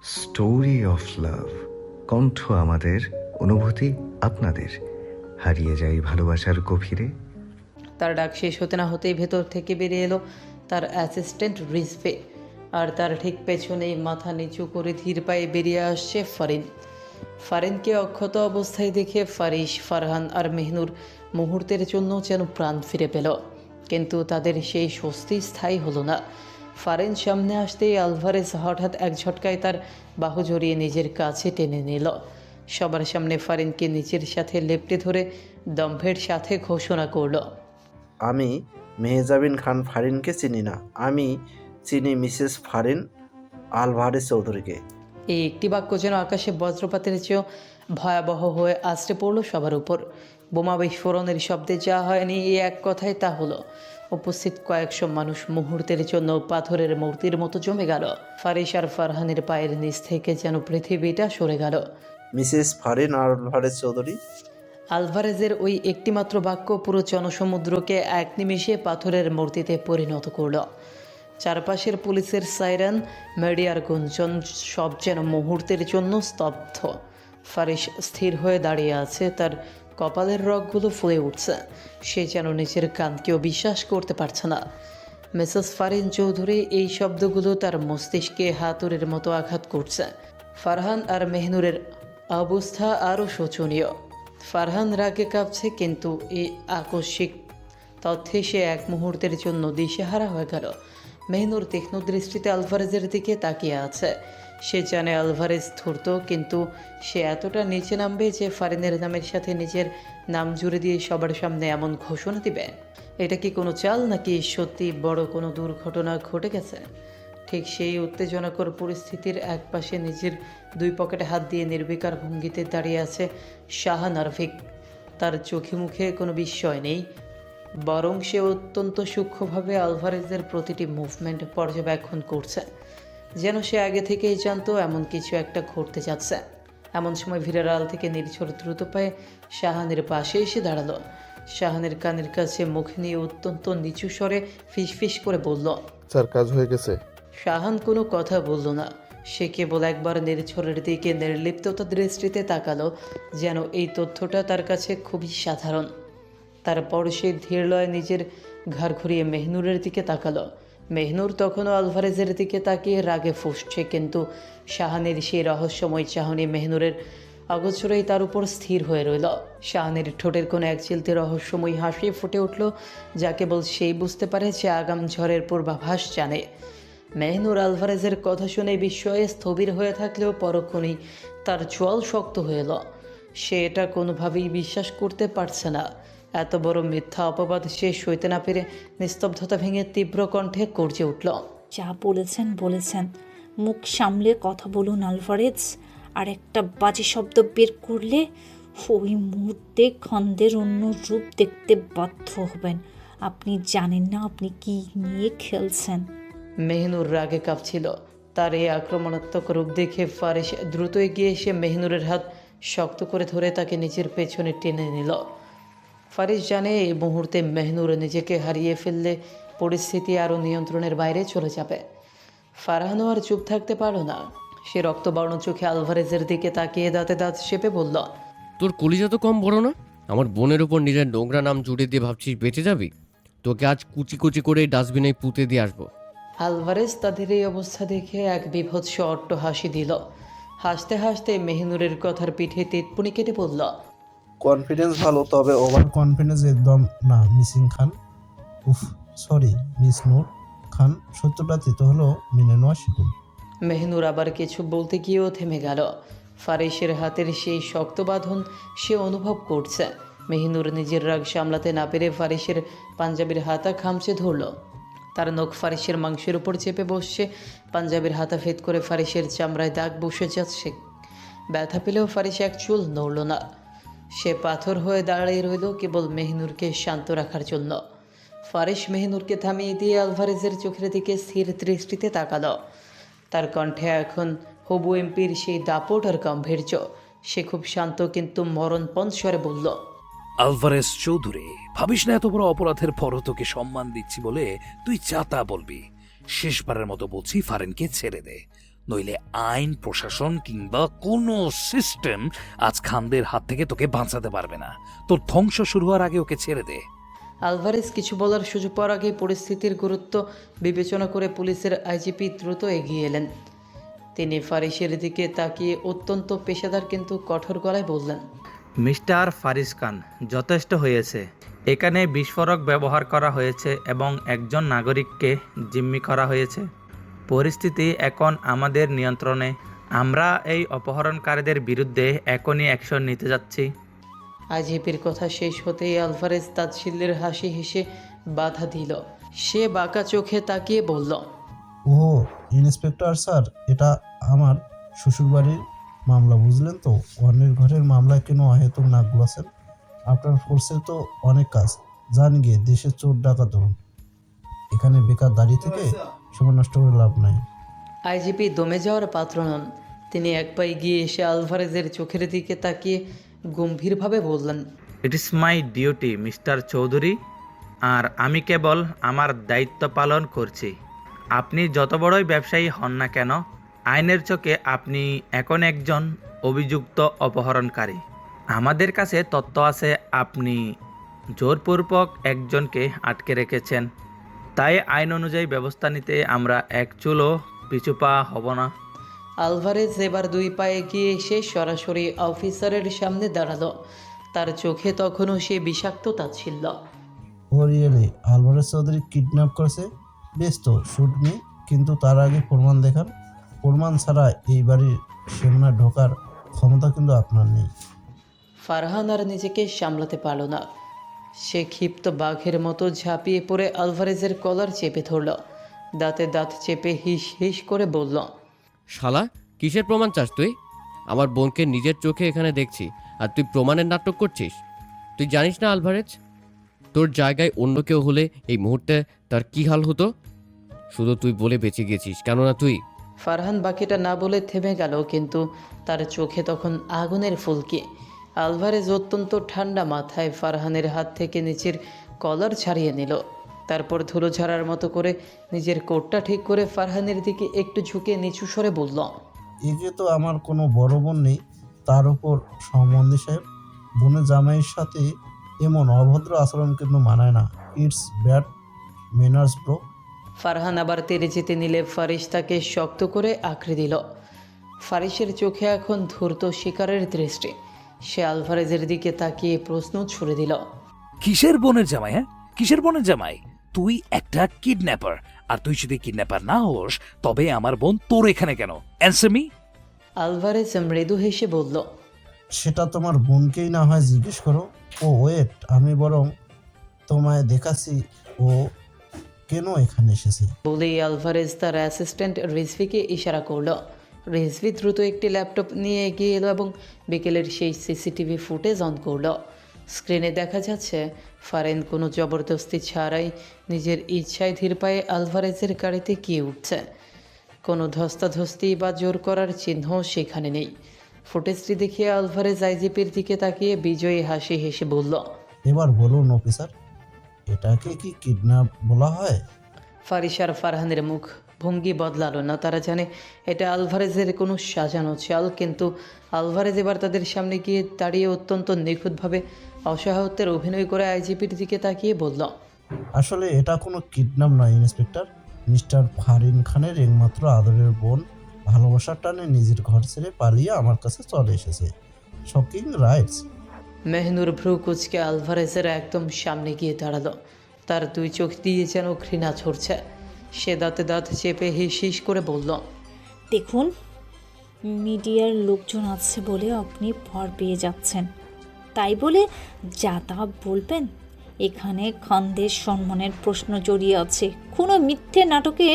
Story of love. কণ্ঠ আমাদের, অনুভূতি আপনাদের। হারিয়ে যাই ভালোবাসার গভীরে। তার ডাক শেষ হতে না হতেই ভেতর থেকে বেরিয়ে এলো তার অ্যাসিস্ট্যান্ট রিজভে, আর তার ঠিক পেছনেই মাথা নিচু করে ধীর পায়ে বেরিয়ে আসছে ফারিন। ফারিনকে অক্ষত অবস্থায় দেখে ফারিস, ফারহান আর মেহনুর মুহূর্তের জন্য যেন প্রাণ ফিরে পেল, কিন্তু তাদের সেই স্বস্তি স্থায়ী হলো না। ফারিন সামনে আসতেই আলভারেজ হঠাৎ এক ঝটকায় তার বাহু জড়িয়ে নিজের কাছে টেনে নিল। সবার সামনে ফারিনকে নিজের সাথে লেপ্টে ধরে দম্ভের সাথে ঘোষণা করল, আমি মেহজাবিন খান ফারিনকে চিনি না, আমি চিনি মিসেস ফারিন আলভারেজ চৌধুরীকে। এই একটি বাক্য যেন আকাশে বজ্রপাতের চেয়েও ভয়াবহ হয়ে আছড়ে পড়ল সবার উপর। বোমা বিস্ফোরণের শব্দে যা হয়নি এই এক কথায় তা হলো। উপস্থিত কয়েকশো মানুষ মুহূর্তের জন্য পাথরের মূর্তির মতো জমে গেল। ফারিস আর ফারহানের পায়ের নিচ থেকে যেন পৃথিবীটা সরে গেল। Mrs Farin Alvarez Chowdhury. আলভারেজের ওই একটিমাত্র বাক্য পুরো জনসমুদ্রকে এক নিমিষে পাথরের মূর্তিতে পরিণত করল। চারপাশের পুলিশের সাইরেন, মিডিয়ার গুঞ্জন সব যেন মুহূর্তের জন্য স্তব্ধ। ফারিস স্থির হয়ে দাঁড়িয়ে আছে, তার কপালের রগগুলো ফুলে উঠছে। সে যেন নিজের কানকেও বিশ্বাস করতে পারছে না। মিসেস ফারিন চৌধুরী, এই শব্দগুলো তার মস্তিষ্কে হাতুড়ির মতো আঘাত করছে। ফারহান আর মেহনুরের অবস্থা আরও শোচনীয়। ফারহান রাগে কাঁপছে, কিন্তু এই আকস্মিক তথ্যে সে এক মুহূর্তের জন্য দিশেহারা হয়ে গেল। মেহনুর তীক্ষ্ণ দৃষ্টিতে আলভারেজের দিকে তাকিয়ে আছে। সে জানে আলভারেজ ধূর্ত, কিন্তু সে এতটা নিচে নামবে যে ফারিনের নামের সাথে নিজের নাম জুড়ে দিয়ে সবার সামনে এমন ঘোষণা দিবে? এটা কি কোনো চাল, নাকি সত্যি বড় কোনো দুর্ঘটনা ঘটে গেছে? ঠিক সেই উত্তেজনাকর পরিস্থিতির একপাশে নিজের দুই পকেটে হাত দিয়ে নির্বিকার ভঙ্গিতে দাঁড়িয়ে আছে শাহান আরফিক। তার চোখে মুখে কোনো বিস্ময় নেই, বরং সে অত্যন্ত সূক্ষ্মভাবে আলভারেজের প্রতিটি মুভমেন্ট পর্যবেক্ষণ করছে, যেন সে আগে থেকেই জানতো এমন কিছু একটা ঘটতে যাচ্ছে। এমন সময় ভিড়ের আড়াল থেকে নির্ঝর দ্রুত পায়ে শাহানের পাশে এসে দাঁড়ালো। শাহানের কানের কাছে মুখ নিয়ে অত্যন্ত নিচু স্বরে ফিসফিস করে বলল, স্যার, কাজ হয়ে গেছে। শাহান কোনো কথা বলল না। সে কেবল একবার নির্ঝরের দিকে নির্লিপ্ততা দৃষ্টিতে তাকালো, যেন এই তথ্যটা তার কাছে খুবই সাধারণ। তারপর সে ধীর লয়ে নিজের ঘাড় ঘুরিয়ে মেহনুরের দিকে তাকালো। মেহনুর তখনও আলভারেজের দিকে তাকিয়ে রাগে ফুঁসছে, কিন্তু শাহানের সেই রহস্যময় চাহনি মেহনুরের অগোচরেই তার উপর স্থির হয়ে রইল। শাহানের ঠোঁটের কোনো এক চিলতে রহস্যময় হাসি ফুটে উঠল, যা কেবল সেই বুঝতে পারে যে আগাম ঝড়ের পূর্বাভাস জানে। মেহনুর আলভারেজের কথা শুনে বিস্ময়ে স্থবির হয়ে থাকলেও পরক্ষণেই তার চোয়াল শক্ত হয়ে এলো। সে এটা কোনোভাবেই বিশ্বাস করতে পারছে না। এত বড় মিথ্যা অপবাদ সে সইতে না পেরে নিস্তব্ধতা ভেঙে তীব্র কণ্ঠে গর্জে উঠল, যা বলেছেন বলেছেন, মুখ সামলে কথা বলুন আলভারেজ। আর একটা বাজে শব্দ বের করলে ওই মুহূর্তে খন্দের অন্য রূপ দেখতে বাধ্য হবেন। আপনি জানেন না আপনি কি নিয়ে খেলছেন। মেহনুর রাগে কাঁপছিল। তার এই আক্রমণাত্মক রূপ দেখে ফারিস দ্রুত এগিয়ে এসে মেহনুরের হাত শক্ত করে ধরে তাকে নিজের পেছনে টেনে নিল। ফারিস জানে এই মুহূর্তে মেহনুর নিজেকে হারিয়ে ফেললে পরিস্থিতি আরও নিয়ন্ত্রণের বাইরে চলে যাবে। ফারহানও আর চুপ থাকতে পারল না। সে রক্তবর্ণ চোখে আলভারেজের দিকে তাকিয়ে দাঁতে দাঁত চেপে বলল, তোর কলিজা তো কম বড় না। আমার বোনের উপর নিজের নোংরা নাম জুড়ে দিয়ে ভাবছিস বেঁচে যাবি? তোকে আজ কুচি কুচি করে ডাস্টবিনে পুঁতে দিয়ে আসবো। আলভারেজ তাদের এই অবস্থা দেখে এক বিভৎস অট্ট হাসি দিল। হাসতে হাসতে মেহনুরের কথার পিঠে তেতপুনি কেটে বলল, কনফিডেন্স ভালো, তবে ওভার কনফিডেন্স একদম না মিসিং খান। উফ, সরি মিস নূর খান, সত্যটা তো হলো মেনে নেওয়া শিখুন। মেহনুর আবার কিছু বলতে গিয়েও থেমে গেল। ফারিসের হাতের সেই শক্ত বাঁধন সে অনুভব করছে। মেহনুর নিজের রাগ সামলাতে না পেরে ফারিসের পাঞ্জাবির হাতা খামচে ধরল। তার নখ ফারিসের মাংসের উপর চেপে বসছে। পাঞ্জাবির হাতা ভেদ করে ফারিসের চামড়ায় দাগ বসে যাচ্ছে। ব্যথা পেলেও ফারিস এক চুল নড়ল না। সে পাথর হয়ে দাঁড়িয়ে রইল, কেবল মেহনুরকে শান্ত রাখার জন্য। ফারিস মেহনুরকে থামিয়ে দিয়ে আলভারেজের চোখের দিকে স্থির দৃষ্টিতে তাকালো। তার কণ্ঠে এখন হবু এমপির সেই দাপট আর গাম্ভীর্য। সে খুব শান্ত কিন্তু মরণপণ স্বরে বলল, আলভারেজ চৌধুরী, ভাবিস না এত বড় অপরাধের পরও তোকে সম্মান দিচ্ছি বলে তুই যা তা বলবি। শেষবারের মতো বলছি, ফারিনকে ছেড়ে দে। নইলে আইন প্রশাসন কিংবা কোনো সিস্টেম আজ খানদের হাত থেকে তোকে বাঁচাতে পারবে না। তোর ধ্বংস শুরু হওয়ার আগে ওকে ছেড়ে দে। আলভারেজ কিছু বলার সুযোগ পাওয়ার আগে পরিস্থিতির গুরুত্ব বিবেচনা করে পুলিশের আইজিপি দ্রুত এগিয়ে এলেন। তিনি ফারিসের দিকে তাকিয়ে অত্যন্ত পেশাদার কিন্তু কঠোর গলায় বললেন, মিস্টার ফারিস খান, যথেষ্ট হয়েছে। এখানে বিস্ফোরক ব্যবহার করা হয়েছে এবং একজন নাগরিককে জিম্মি করা হয়েছে। পরিস্থিতি এখন আমাদের নিয়ন্ত্রণে। আমরা এই অপহরণকারীদের বিরুদ্ধে এখনই অ্যাকশন নিতে যাচ্ছি। আইজিপির কথা শেষ হতেই আলভারেজ তাচ্ছিল্যের হাসি হেসে বাধা দিল। সে বাঁকা চোখে তাকিয়ে বলল, ও ইন্সপেক্টর স্যার, এটা আমার শ্বশুরবাড়ির মামলা, বুঝলেন তো? অন্যের ঘরের মামলায় কেন অহেতুক নাক গুলাছেন? আপনার ফোর্সের তো অনেক কাজ, যান গিয়ে দেশে চোর ডাকাত ধরুন। এখানে বেকার দাঁড়িয়ে থেকে সময় নষ্ট করে লাভ নাই। আইজিপি দমে যাওয়ার পাত্র নন। তিনি এক পা এগিয়ে এসে আলভারেজের চোখের দিকে তাকিয়ে গম্ভীরভাবে বললেন, it is my duty mister Chowdhury, আর আমি কেবল আমার দায়িত্ব পালন করছি। আপনি যত বড়ই ব্যবসায়ী হন না কেন, আইনের চোখে আপনি এখন একজন অভিযুক্ত অপহরণকারী। আমাদের কাছে তথ্য আছে আপনি জোরপূর্বক একজনকে আটকে রেখেছেন, তাই আইন অনুযায়ী ব্যবস্থা নিতে আমরা এক চুলও পিছুপা হব না। আলভারেজ এবার দুই পায়ে গিয়ে এসে সরাসরি অফিসারের সামনে দাঁড়ালো। তার চোখে তখনও সে বিষাক্ত তাচ্ছিল্য। ও রিয়েলি আলভারেজ চৌধুরী কিডন্যাপ করেছে? বেশ তো, শুট মি, কিন্তু তার আগে প্রমাণ দেখান। প্রমাণ ছাড়া এই বাড়ির সীমানায় ঢোকার ক্ষমতা কিন্তু আপনার নেই। ফারহান আর নিজেকে সামলাতে পারল না। সে ক্ষিপ্ত বাঘের মতো ঝাঁপিয়ে পড়ে আলভারেজের কলার চেপে ধরল। দাঁতে দাঁত চেপে হিস হিস করে বলল, শালা, কিসের প্রমাণ চাস তুই? আমার বোনকে নিজের চোখে এখানে দেখছি, আর তুই প্রমাণের নাটক করছিস। তুই জানিস না আলভারেজ, তোর জায়গায় অন্য কেউ হলে এই মুহূর্তে তার কি হাল হতো? শুধু তুই বলে বেঁচে গেছিস, কেননা তুই। ফারহান বাকিটা না বলে থেমে গেল, কিন্তু তার চোখে তখন আগুনের ফুলকি। আলভারেজ অত্যন্ত ঠান্ডা মাথায় ফারহানের হাত থেকে নিচের কলার ছাড়িয়ে নিল। তারপর ধুলো ঝাড়ার মতো করে নিজের কোটটা ঠিক করে ফারহানের দিকে একটু ঝুঁকে নিচু স্বরে বলল, একে তো আমার কোনো বড় বোন নেই, তার উপর সম্বন্ধী সাহেব। বোনের জামাইয়ের সাথে এমন অভদ্র আচরণ কিন্তু মানায় না। It's bad manners bro. Farhan আবার তেড়ে যেতে নিলে ফারিস তাকে শক্ত করে আঁকড়ে দিল। ফারিসের চোখে এখন ধূর্ত শিকারের দৃষ্টি। সে আলভারেজের দিকে তাকিয়ে প্রশ্ন ছুড়ে দিল, কিসের বোনের জামাই? হ্যাঁ, কিসের বোনের জামাই? তুই একটা কিডন্যাপার, আর তুই যদি কিডন্যাপার না হোস তবে আমার বোন তোর এখানে কেন? Answer me. আলভারেজ মৃদু হেসে বলল, সেটা তোমার বোনকেই না হয় জিজ্ঞেস করো। ও ওয়েট, আমি বরং তোমায় দেখাচ্ছি ও কেন এখানে এসেছে। বলেই আলভারেজ তার অ্যাসিস্ট্যান্ট রিজভিকে ইশারা করল। রিজভি দ্রুত একটি ল্যাপটপ নিয়ে এগিয়ে এলো এবং বিকেলের সেই সিসিটিভি ফুটেজ অন করল। স্ক্রিনে দেখা যাচ্ছে ফারেন কোনো জবরদস্তি ছাড়াই নিজের ইচ্ছায় ধীর পায়ে আলভারেজের গাড়িতে গিয়ে উঠছে। কোনো ধস্তাধস্তি বা জোর করার চিহ্ন সেখানে নেই। ফুটেজটি দেখিয়ে আলভারেজ আইজিপির দিকে তাকিয়ে বিজয়ী হাসি হেসে বলল, এবার বলুন অফিসার, এটাকে কি কিডন্যাপ বলা হয়? ফারিস আর ফারহানের মুখ ভঙ্গি বদলালো না। তারা জানে এটা আলভারেজের কোনো সাজানো চাল, কিন্তু আলভারেজ এবার তাদের সামনে গিয়ে দাঁড়িয়ে অত্যন্ত নিখুঁতভাবে অসহায়ত্বের অভিনয় করে আইজিপির দিকে তাকিয়ে বলল, আসলে এটা কোনো কিডন্যাপ নয় ইন্সপেক্টর। মিস্টার ফারিন খানের একমাত্র আদরের বোন ভালোবাসার টানে নিজের ঘর ছেড়ে পালিয়ে আমার কাছে চলে এসেছে। Shocking rights. মেহনুর ভ্রু কুচকে আলভারেজের একদম সামনে গিয়ে দাঁড়ালো। তার দুই চোখ দিয়ে যেন ঘৃণা ঝরছে। সে দাঁতে দাঁত চেপে হিস হিস করে বলল, দেখুন, মিডিয়ার লোকজন আছে বলে আপনি ভর পেয়ে যাচ্ছেন, তাই বলে যা তা বলবেন? এখানে খানদের সম্মানের প্রশ্ন জড়িয়ে আছে। কোনো মিথ্যে নাটকে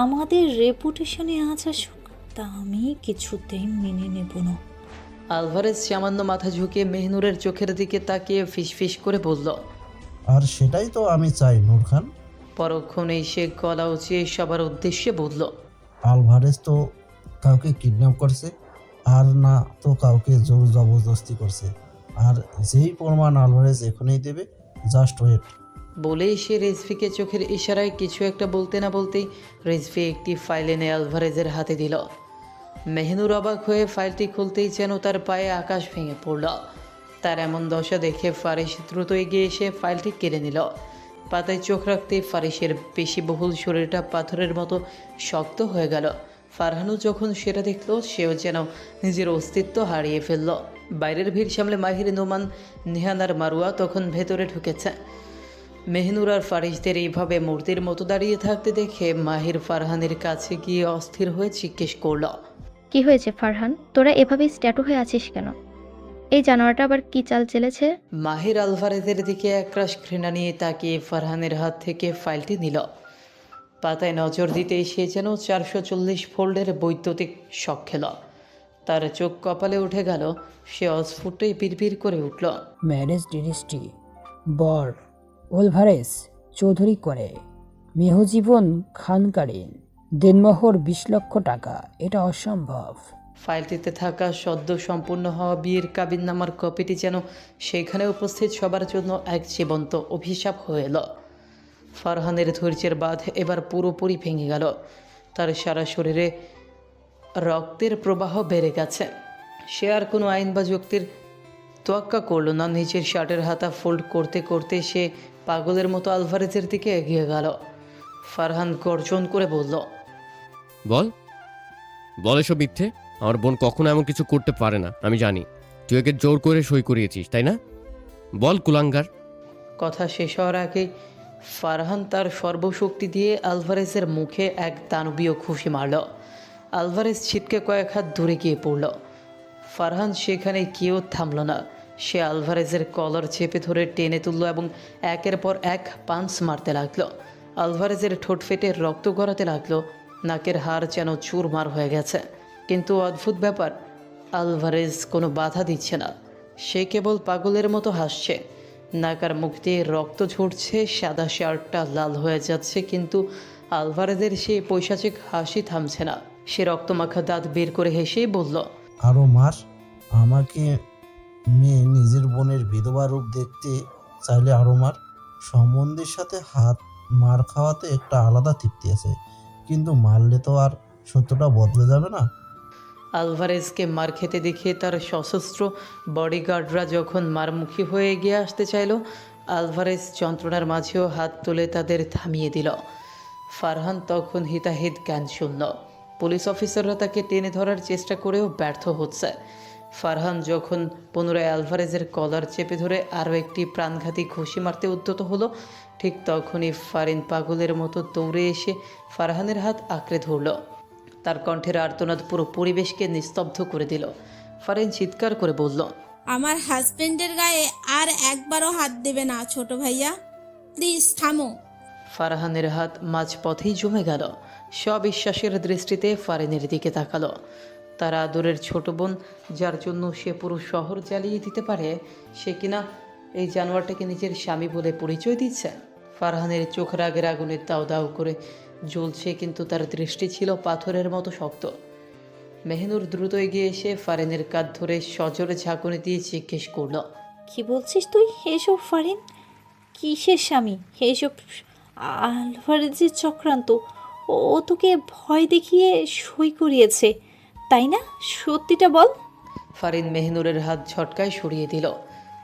আমাদের রেপুটেশনে আজ আসুক, তা আমি কিছুতেই মেনে নেব না। আলভারেজ সামান্য মাথা ঝুঁকিয়ে মেহনুরের চোখের দিকে তাকিয়ে ফিসফিস করে বলল, আর সেটাই তো আমি চাই নূর খান। পরক্ষণেই সে গলা উঁচিয়ে সবার উদ্দেশ্যে বলল, আলভারেজ তো কাউকে কিডন্যাপ করছে, আর না তো কাউকে জোর জবরদস্তি করছে। আর যেই প্রমাণ আলভারেজ এখনই দেবে, জাস্ট ওয়েট। বলেই সে রেজভিকে চোখের ইশারায় কিছু একটা বলতে না বলতেই রেজভি একটি ফাইল এনে আলভারেজের হাতে দিল। মেহনুর অবাক হয়ে ফাইলটি খুলতেই যেন তার পায়ে আকাশ ভেঙে পড়ল। তার এমন দশা দেখে ফারিস দ্রুত এগিয়ে এসে ফাইলটি কেড়ে নিল। পাতায় চোখ রাখতেই ফারিসের পেশিবহুল শরীরটা পাথরের মতো শক্ত হয়ে গেল। ফারহানও যখন সেটা দেখল, সেও যেন নিজের অস্তিত্ব হারিয়ে ফেলল। বাইরের ভিড় সামলে মাহির, নোমান, নিহান আর মারুয়া তখন ভেতরে ঢুকেছে। মেহনুর আর ফারিসদের এইভাবে মূর্তির মতো দাঁড়িয়ে থাকতে দেখে মাহির ফারহানের কাছে গিয়ে অস্থির হয়ে জিজ্ঞেস করল, কি হয়েছে ফারহান, তোরা এভাবে স্ট্যাটু হয়ে আছিস কেন? এই জানোয়ারটা আবার কি চাল চেলেছে? মাহির আলভারেজের দিকে একরাশ ঘৃণা নিয়ে তাকিয়ে ফারহানের হাত থেকে ফাইলটি নিল। পাতায় নজর দিতেই সে যেন 440 ফোল্ডের বৈদ্যুতিক শক খেল। তার চোখ কপালে উঠে গেল। সে অস্ফুটে বিড়বিড় করে উঠল, ম্যারেজ রেজিস্ট্রি, বর ওলভারেস চৌধুরী করে, মেহজীবন খানকালীন, দেনমোহর 20 লক্ষ টাকা। এটা অসম্ভব। ফাইলটিতে থাকা সদ্য সম্পূর্ণ হওয়া বিয়ের কাবিননামার কপিটি যেন সেখানে উপস্থিত সবার জন্য এক জীবন্ত অভিশাপ হয়ে এলো। ফারহানের ধৈর্যের বাঁধ এবার পুরোপুরি ভেঙে গেল। তার সারা শরীরে রক্তের প্রবাহ বেড়ে গেছে। সে আর কোনো আইন বা যুক্তির তোয়াক্কা করল না। নিচের শার্টের হাতা ফোল্ড করতে করতে সে পাগলের মতো আলভারেজের দিকে এগিয়ে গেল। ফারহান গর্জন করে বলল, বল বল এসব মিথ্যে। আমার বোন কখনো এমন কিছু করতে পারে না, আমি জানি। তুই ওকে জোর করে সই করিয়েছিস, তাই না? বল কুলাঙ্গার। কথা শেষ হওয়ার আগে ফারহান তার সর্বশক্তি দিয়ে আলভারেজের মুখে এক দানবীয় ঘুষি মারল। আলভারেজ ছিটকে কয়েক হাত দূরে গিয়ে পড়ল। ফারহান সেখানে কেউ থামল না। সে আলভারেজের কলার চেপে ধরে টেনে তুলল এবং একের পর এক পাঞ্চ মারতে লাগলো। আলভারেজের ঠোঁট ফেটে রক্ত গড়াতে লাগলো। নাকের হাড় যেন চুরমার হয়ে গেছে। কিন্তু অদ্ভুত ব্যাপার, আলভারেজ কোনো বাধা দিচ্ছে না। সে কেবল পাগলের মতো হাসছে। নাকার মুখ দিয়ে রক্ত ঝরছে, সাদা শার্টটা লাল হয়ে যাচ্ছে, কিন্তু আলভারেজের সেই পৈশাচিক হাসি থামছে না। সে রক্তমাখা দাঁত বের করে হেসেই বলল, আরও মার। আমাকে মেয়ে নিজের বোনের বিধবা রূপ দেখতে চাইলে আরও মার। সম্বন্ধের সাথে হাত মার খাওয়াতে একটা আলাদা তৃপ্তি আছে, কিন্তু মারলে তো আর সত্যটা বদলে যাবে না। আলভারেজকে মার খেতে দেখে তার সশস্ত্র বডিগার্ডরা যখন মারমুখী হয়ে এগিয়ে আসতে চাইল, আলভারেজ যন্ত্রণার মাঝেও হাত তুলে তাদের থামিয়ে দিল। ফারহান তখন হিতাহিত জ্ঞান শূন্য। পুলিশ অফিসাররা তাকে টেনে ধরার চেষ্টা করেও ব্যর্থ হচ্ছে। ফারহান যখন পুনরায় আলভারেজের কলার চেপে ধরে আরও একটি প্রাণঘাতী ঘুষি মারতে উদ্যত হলো, ঠিক তখনই ফারিন পাগলের মতো দৌড়ে এসে ফারহানের হাত আঁকড়ে ধরল। তার কণ্ঠের আর্তনাদ পুরো পরিবেশকে নিস্তব্ধ করে দিল। ফারিন চিৎকার করে বলল, আমার হাজবেন্ডের গায়ে আর একবারও হাত দেবে না ছোট ভাইয়া, প্লিজ থামো। ফারহানের হাত মাঝপথেই জমে গেল। সবিশ্বাসের দৃষ্টিতে ফারিনের দিকে তাকালো। তার আদরের ছোট বোন, যার জন্য সে পুরো শহর জ্বালিয়ে দিতে পারে, সে কিনা এই জানোয়ারটাকে নিজের স্বামী বলে পরিচয় দিচ্ছে। ফারহানের চোখ রাগের আগুনে দাউ দাউ করে জ্বলছে, কিন্তু তার দৃষ্টি ছিল পাথরের মতো শক্ত। মেহনুর দ্রুত এগিয়ে এসে ফারিনের কাঁধ ধরে সজোরে ঝাঁকুনি দিয়ে জিজ্ঞেস করল, কি বলছিস তুই এসব ফারিন? কিসের স্বামী এসব? আলভারেজের চক্রান্ত। ও তোকে ভয় দেখিয়ে সই করিয়েছে, তাই না? সত্যিটা বল। ফারিন মেহনুরের হাত ঝটকায় সরিয়ে দিল।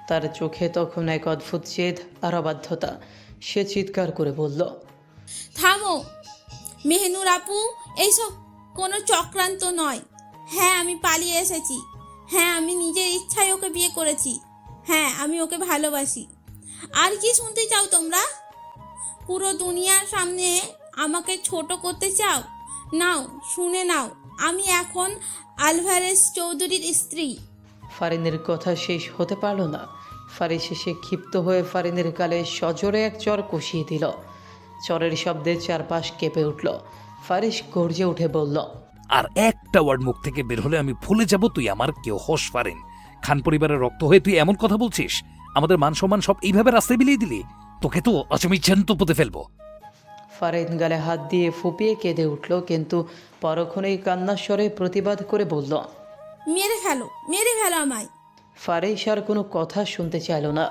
তার চোখে তখন এক অদ্ভুত জেদ আর অবাধ্যতা। সে চিৎকার করে বলল, থামো মেহনুর আপু, এইসব কোনো চক্রান্ত নয়। হ্যাঁ, আমি পালিয়ে এসেছি। হ্যাঁ, আমি নিজের ইচ্ছায় ওকে বিয়ে করেছি। হ্যাঁ, আমি ওকে ভালোবাসি। আর কি শুনতে চাও তোমরা? পুরো দুনিয়ার সামনে আমাকে ছোট করতে চাও? নাও, শুনে নাও, আমি এখন আলভারেজ চৌধুরীর স্ত্রী। ফারিনের কথা শেষ হতে পারল না। ফারিস শেষে ক্ষিপ্ত হয়ে ফারিনের গালে সজোরে এক চর কষিয়ে দিল। চরের শব্দে চারপাশ কেঁপে উঠল। ফারিস গর্জে উঠে বলল, আর একটা ওয়ার্ড মুখ থেকে বের হলে আমি ভুলে যাব তুই আমার কেউ হোস ফারিন। খান পরিবারের রক্ত হয়ে তুই এমন কথা বলছিস? আমাদের মান সম্মান সব এইভাবে রাস্তায় বিলিয়ে দিলি? তোকে তো আজ আমি জ্যান্ত পুঁতে ফেলবো। ফারিন গালে হাত দিয়ে ফুপিয়ে কেঁদে উঠল, কিন্তু পরক্ষণেই কান্নার স্বরে প্রতিবাদ করে বলল, মেরে ফেলো, মেরে ফেলো আমায়। ফারিস আর কোনো কথা শুনতে চাইল না।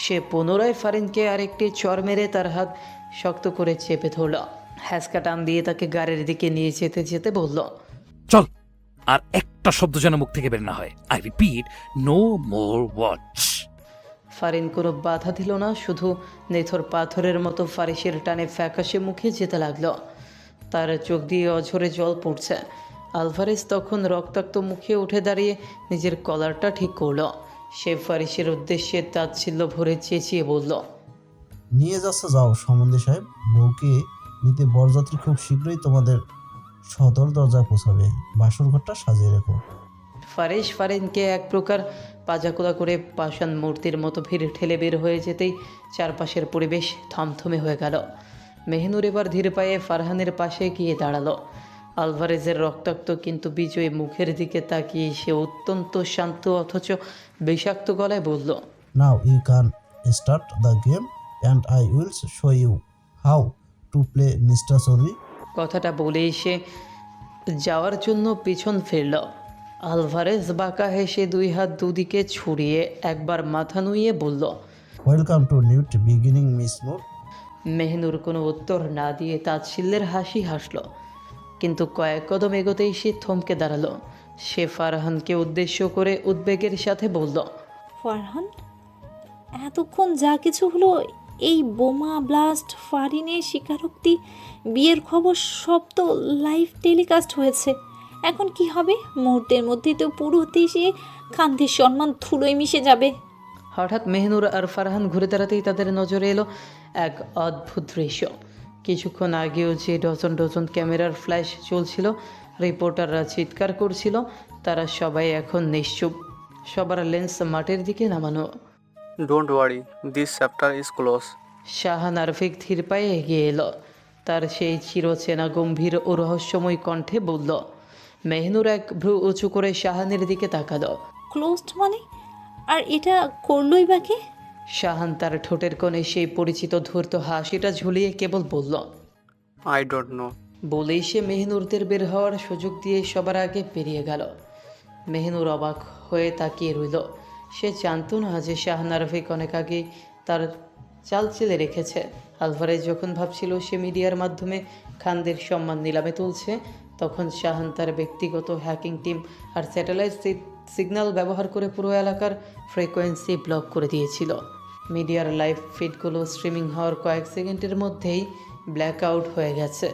সে পুনরায় ফারিনকে আরেকটি চর মেরে তার হাত শক্ত করে চেপে ধরল। হ্যাঁচকা টান দিয়ে তাকে গাড়ির দিকে নিয়ে যেতে যেতে বলল, চল, আর একটা শব্দ যেন মুখ থেকে বের না হয়। আই রিপিট, নো মোর ওয়ার্ডস। ফারিন কোনো বাধা দিল না, শুধু নেথর পাথরের মতো ফারিসের টানে ফ্যাকাশে মুখে যেতে লাগলো। তার চোখ দিয়ে অঝরে জল পড়ছে। আলভারেজ তখন রক্তাক্ত মুখে উঠে দাঁড়িয়ে নিজের কলারটা ঠিক করলো। সে ফারিসের উদ্দেশ্যে তাচ্ছিল্য ভরে চেঁচিয়ে বলল, নিয়ে যাচ্ছে, যাও সম্বন্ধী সাহেব। বউকে নিতে বরযাত্রী খুব শীঘ্রই তোমাদের সদর দরজায় পৌঁছাবে। বাসর ঘরটা সাজিয়ে রেখো। ফারিস ফারিনকে এক প্রকার পাজাকোলা করে পাষাণ মূর্তির মতো ভিড় ঠেলে বের হয়ে যেতেই চারপাশের পরিবেশ থমথমে হয়ে গেল। মেহনুর এবার ধীরে পায়ে ফারহানের পাশে গিয়ে দাঁড়ালো। আলভারেজের রক্তাক্ত কিন্তু বিজয়ী মুখের দিকে তাকিয়ে সে অত্যন্ত শান্ত অথচ বিষাক্ত গলায় বলল, now you can start the game and I will show you how to play mister Chowdhury. কথাটা বলেই সে যাওয়ার জন্য পিছন ফিরল। আলভারেজ বাঁকা হেসে দুই হাত দুদিকে ছড়িয়ে একবার মাথা নুইয়ে বলল, welcome to new beginning miss Noor. Mehnoor কোনো উত্তর না দিয়ে তাচ্ছিল্যের হাসি হাসল, কিন্তু কয়েক কদম এগোতেই সে থমকে দাঁড়ালো। সে ফারহানকে উদ্দেশ্য করে উদ্বেগের সাথে বলল, ফারহান, এতক্ষণ যা কিছু হলো, এই বোমা ব্লাস্ট, ফারিনের স্বীকারোক্তি, বিয়ের খবর, সব তো লাইভ টেলিকাস্ট হয়েছে। এখন কি হবে? মুহূর্তের মধ্যেই তো পুরো দেশে খানদের সম্মান ধুলোয় মিশে যাবে। হঠাৎ মেহনুর আর ফারহান ঘুরে দাঁড়াতেই তাদের নজরে এলো এক অদ্ভুত দৃশ্য। কিছুক্ষণ আগেও যে ডজন ডজন ক্যামেরার ফ্ল্যাশ চলছিল, রিপোর্টাররা চিৎকার করছিল, তারা সবাই এখন নিশ্চুপ, সবার লেন্স মাটির দিকে নামানো। Don't worry, this chapter is close. Shahan Arfik ধীর পায়ে এগিয়ে এলো। তার সেই চিরচেনা গম্ভীর ও রহস্যময় কণ্ঠে বলল। মেহনুর এক ভ্রু উঁচু করে শাহানের দিকে তাকালো। ক্লোজড মানে? আর এটা করলই বা কে? শাহান তার ঠোঁটের কোণে সেই পরিচিত ধূর্ত হাসিটা ঝুলিয়ে কেবল বলল, আই ডোন্ট নো। বলেই সে মেহনুরদের বের হওয়ার সুযোগ দিয়ে সবার আগে পেরিয়ে গেল। মেহনুর অবাক হয়ে তাকিয়ে রইল। সে জানতো না যে শাহান আরফিক অনেক আগে তার চাল চেলে রেখেছে। আলভারেজ যখন ভাবছিল সে মিডিয়ার মাধ্যমে খানদের সম্মান নিলামে তুলছে, তখন শাহান তার ব্যক্তিগত হ্যাকিং টিম আর স্যাটেলাইট সিগন্যাল ব্যবহার করে পুরো এলাকার ফ্রিকোয়েন্সি ব্লক করে দিয়েছিল। মিডিয়ার লাইভ ফিডগুলো স্ট্রিমিং হওয়ার কয়েক সেকেন্ডের মধ্যেই ব্ল্যাক আউট হয়ে গেছে।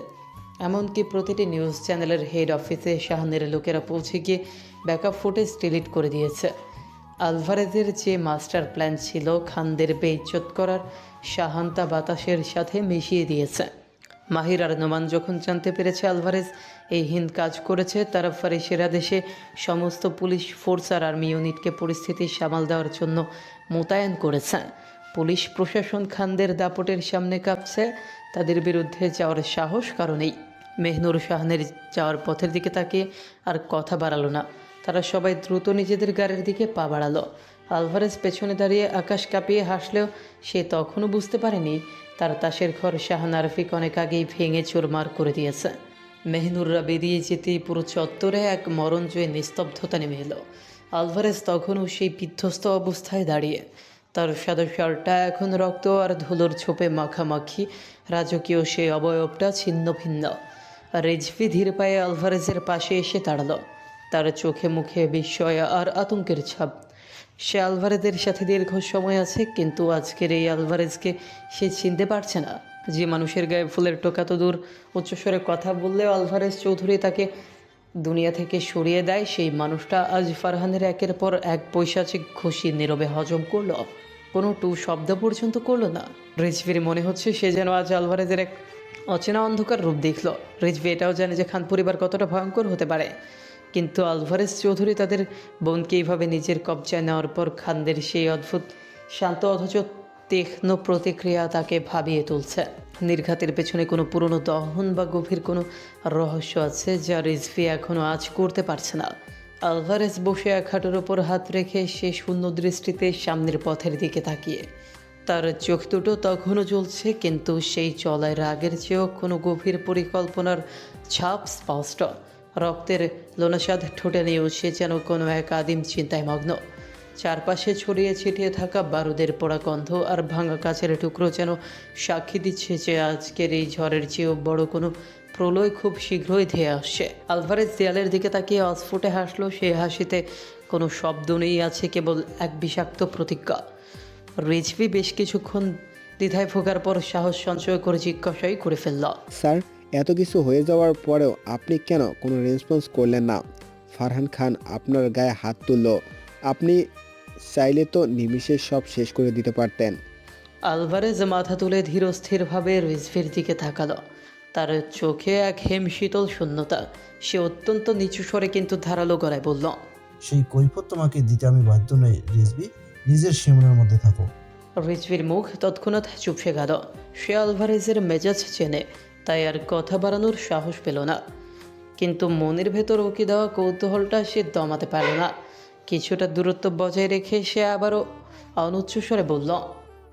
এমনকি প্রতিটি নিউজ চ্যানেলের হেড অফিসে শাহানের লোকেরা পৌঁছে গিয়ে ব্যাকআপ ফুটেজ ডিলিট করে দিয়েছে। আলভারেজের যে মাস্টার প্ল্যান ছিল খানদের বেইজ্জত করার, শাহান তা বাতাসের সাথে মিশিয়ে দিয়েছে। মাহির আর নোমান যখন জানতে পেরেছে আলভারেজ এই হিন্দ কাজ করেছে, তারা ফারিসের আদেশে সমস্ত পুলিশ ফোর্স আর আর্মি ইউনিটকে পরিস্থিতি সামাল দেওয়ার জন্য মোতায়েন করেছে। পুলিশ প্রশাসন খানদের দাপটের সামনে কাঁপছে, তাদের বিরুদ্ধে যাওয়ার সাহস কারণেই। মেহনুর শাহানের যাওয়ার পথের দিকে তাকিয়ে আর কথা বাড়ালো না। তারা সবাই দ্রুত নিজেদের গাড়ির দিকে পা বাড়ালো। আলভারেজ পেছনে দাঁড়িয়ে আকাশ কাঁপিয়ে হাসলেও সে তখনও বুঝতে পারেনি তার তাসের ঘর শাহান আরফিক অনেক আগেই ভেঙে চুরমার করে দিয়েছে। মেহনুররা বেরিয়ে যেতেই পুরো চত্বরে এক মরণজয়ী নিস্তব্ধতা নেমে এলো। আলভারেজ তখনও সেই বিধ্বস্ত অবস্থায় দাঁড়িয়ে। তার সাদা শার্টটা এখন রক্ত আর ধুলোর ছোপে মাখামাখি, রাজকীয় সেই অবয়বটা ছিন্ন ভিন্ন। রিজভি ধীর পায়ে আলভারেজের পাশে এসে দাঁড়ালো, তার চোখে মুখে বিস্ময় আর আতঙ্কের ছাপ। সে আলভারেজের সাথে দীর্ঘ সময় আছে, কিন্তু আজকের এই আলভারেজকে সে চিনতে পারছে না। যে মানুষের গায়ে ফুলের টোকা তো দূর, উচ্চস্বরে কথা বললেও আলভারেজ চৌধুরী তাকে দুনিয়া থেকে সরিয়ে দেয়, সেই মানুষটা আজ ফারহানের একের পর এক পৈশাচিক খুশি নীরবে হজম করলো, কোনো টু শব্দ পর্যন্ত করলো না। রিজভির মনে হচ্ছে সে যেন আজ আলভারেজের এক অচেনা অন্ধকার রূপ দেখল। রিজভি এটাও জানে যে খান পরিবার কতটা ভয়ঙ্কর হতে পারে, কিন্তু আলভারেজ চৌধুরী তাদের বোনকে এইভাবে নিজের কবজায় নেওয়ার পর খানদের সেই অদ্ভুত শান্ত অথচ তীক্ষ্ণ প্রতিক্রিয়া তাকে ভাবিয়ে তুলছে। নির্ঘাতের পেছনে কোনো পুরনো দহন বা গভীর কোনো রহস্য আছে যা রিজভি এখনও আজ করতে পারছে না। আলভারেজ বসে এক হাঁটুর ওপর হাত রেখে সে শূন্য দৃষ্টিতে সামনের পথের দিকে তাকিয়ে। তার চোখ দুটো তখনও জ্বলছে, কিন্তু সেই চলায় রাগের চেয়েও কোনো গভীর পরিকল্পনার ছাপ স্পষ্ট। রক্তের লোনাস্বাদ ঠোঁটে নিয়েও সে যেন কোনো এক আদিম চিন্তায় মগ্ন। চারপাশে ছড়িয়ে ছিটিয়ে থাকা বারুদের পোড়া গন্ধ আর ভাঙা কাচের টুকরো যেন সাক্ষী দিচ্ছে যে আজকের এই ঝড়ের চেয়েও বড় কোনো প্রলয় খুব শীঘ্রই ধেয়ে আসছে। আলভারেজ দেয়ালের দিকে তাকিয়ে অস্ফুটে হাসলো। সেই হাসিতে কোনো শব্দ নেই, আছে কেবল এক বিষাক্ত প্রতিজ্ঞা। রিজভি বেশ কিছুক্ষণ দ্বিধায় ভোগার পর সাহস সঞ্চয় করে জিজ্ঞাসাই করে ফেলল। স্যার, এত কিছু হয়ে যাওয়ার পরেও আপনি কেন কোনো রেসপন্স করলেন না? ফারহান খান আপনার গায়ে হাত তুলল, আপনি চাইলে তো নিমিষে সব শেষ করে দিতে পারতেন। আলভারেজ মাথা তুলে ধীরস্থিরভাবে রিজভির দিকে তাকালো। তার চোখে এক হিমশীতল শূন্যতা। সে অত্যন্ত নিচু স্বরে কিন্তু ধারালো গলায় বলল, সেই কৈফত তোমাকে দিতে আমি বাধ্য নই রিজভি, নিজের সীমানার মধ্যে থাকো। রিজভির মুখ তৎক্ষণাৎ চুপসে গেল। সে আলভারেজের মেজাজ চেনে, তাই আর কথা বাড়ানোর সাহস পেল না। কিন্তু মনের ভেতর উকি দেওয়া কৌতূহলটা সে দমাতে পারল না। কিছুটা দূরত্ব বজায় রেখে সে আবারও অনুচ্চ স্বরে বলল,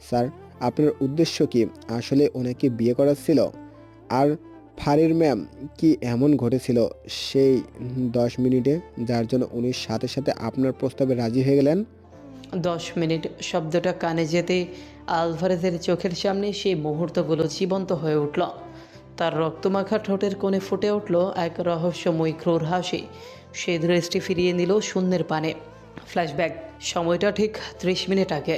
স্যার, আপনার উদ্দেশ্য কি? আসলে ওনাকে বিয়ে করার ছিল? আর ফারির ম্যাম, কি এমন ঘটেছিল সেই 10 মিনিটে যার জন্য উনি সাথে সাথে আপনার প্রস্তাবে রাজি হয়ে গেলেন? 10 মিনিট শব্দটা কানে যেতেই আলভারেজের চোখের সামনে সেই মুহূর্তগুলো জীবন্ত হয়ে উঠল। তার রক্তমাখা ঠোঁটের কোণে ফুটে উঠল এক রহস্যময় ক্রূর হাসি। সে দৃষ্টি ফিরিয়ে নিল শূন্যের পানে। ফ্ল্যাশব্যাক, সময়টা ঠিক 30 মিনিট আগে।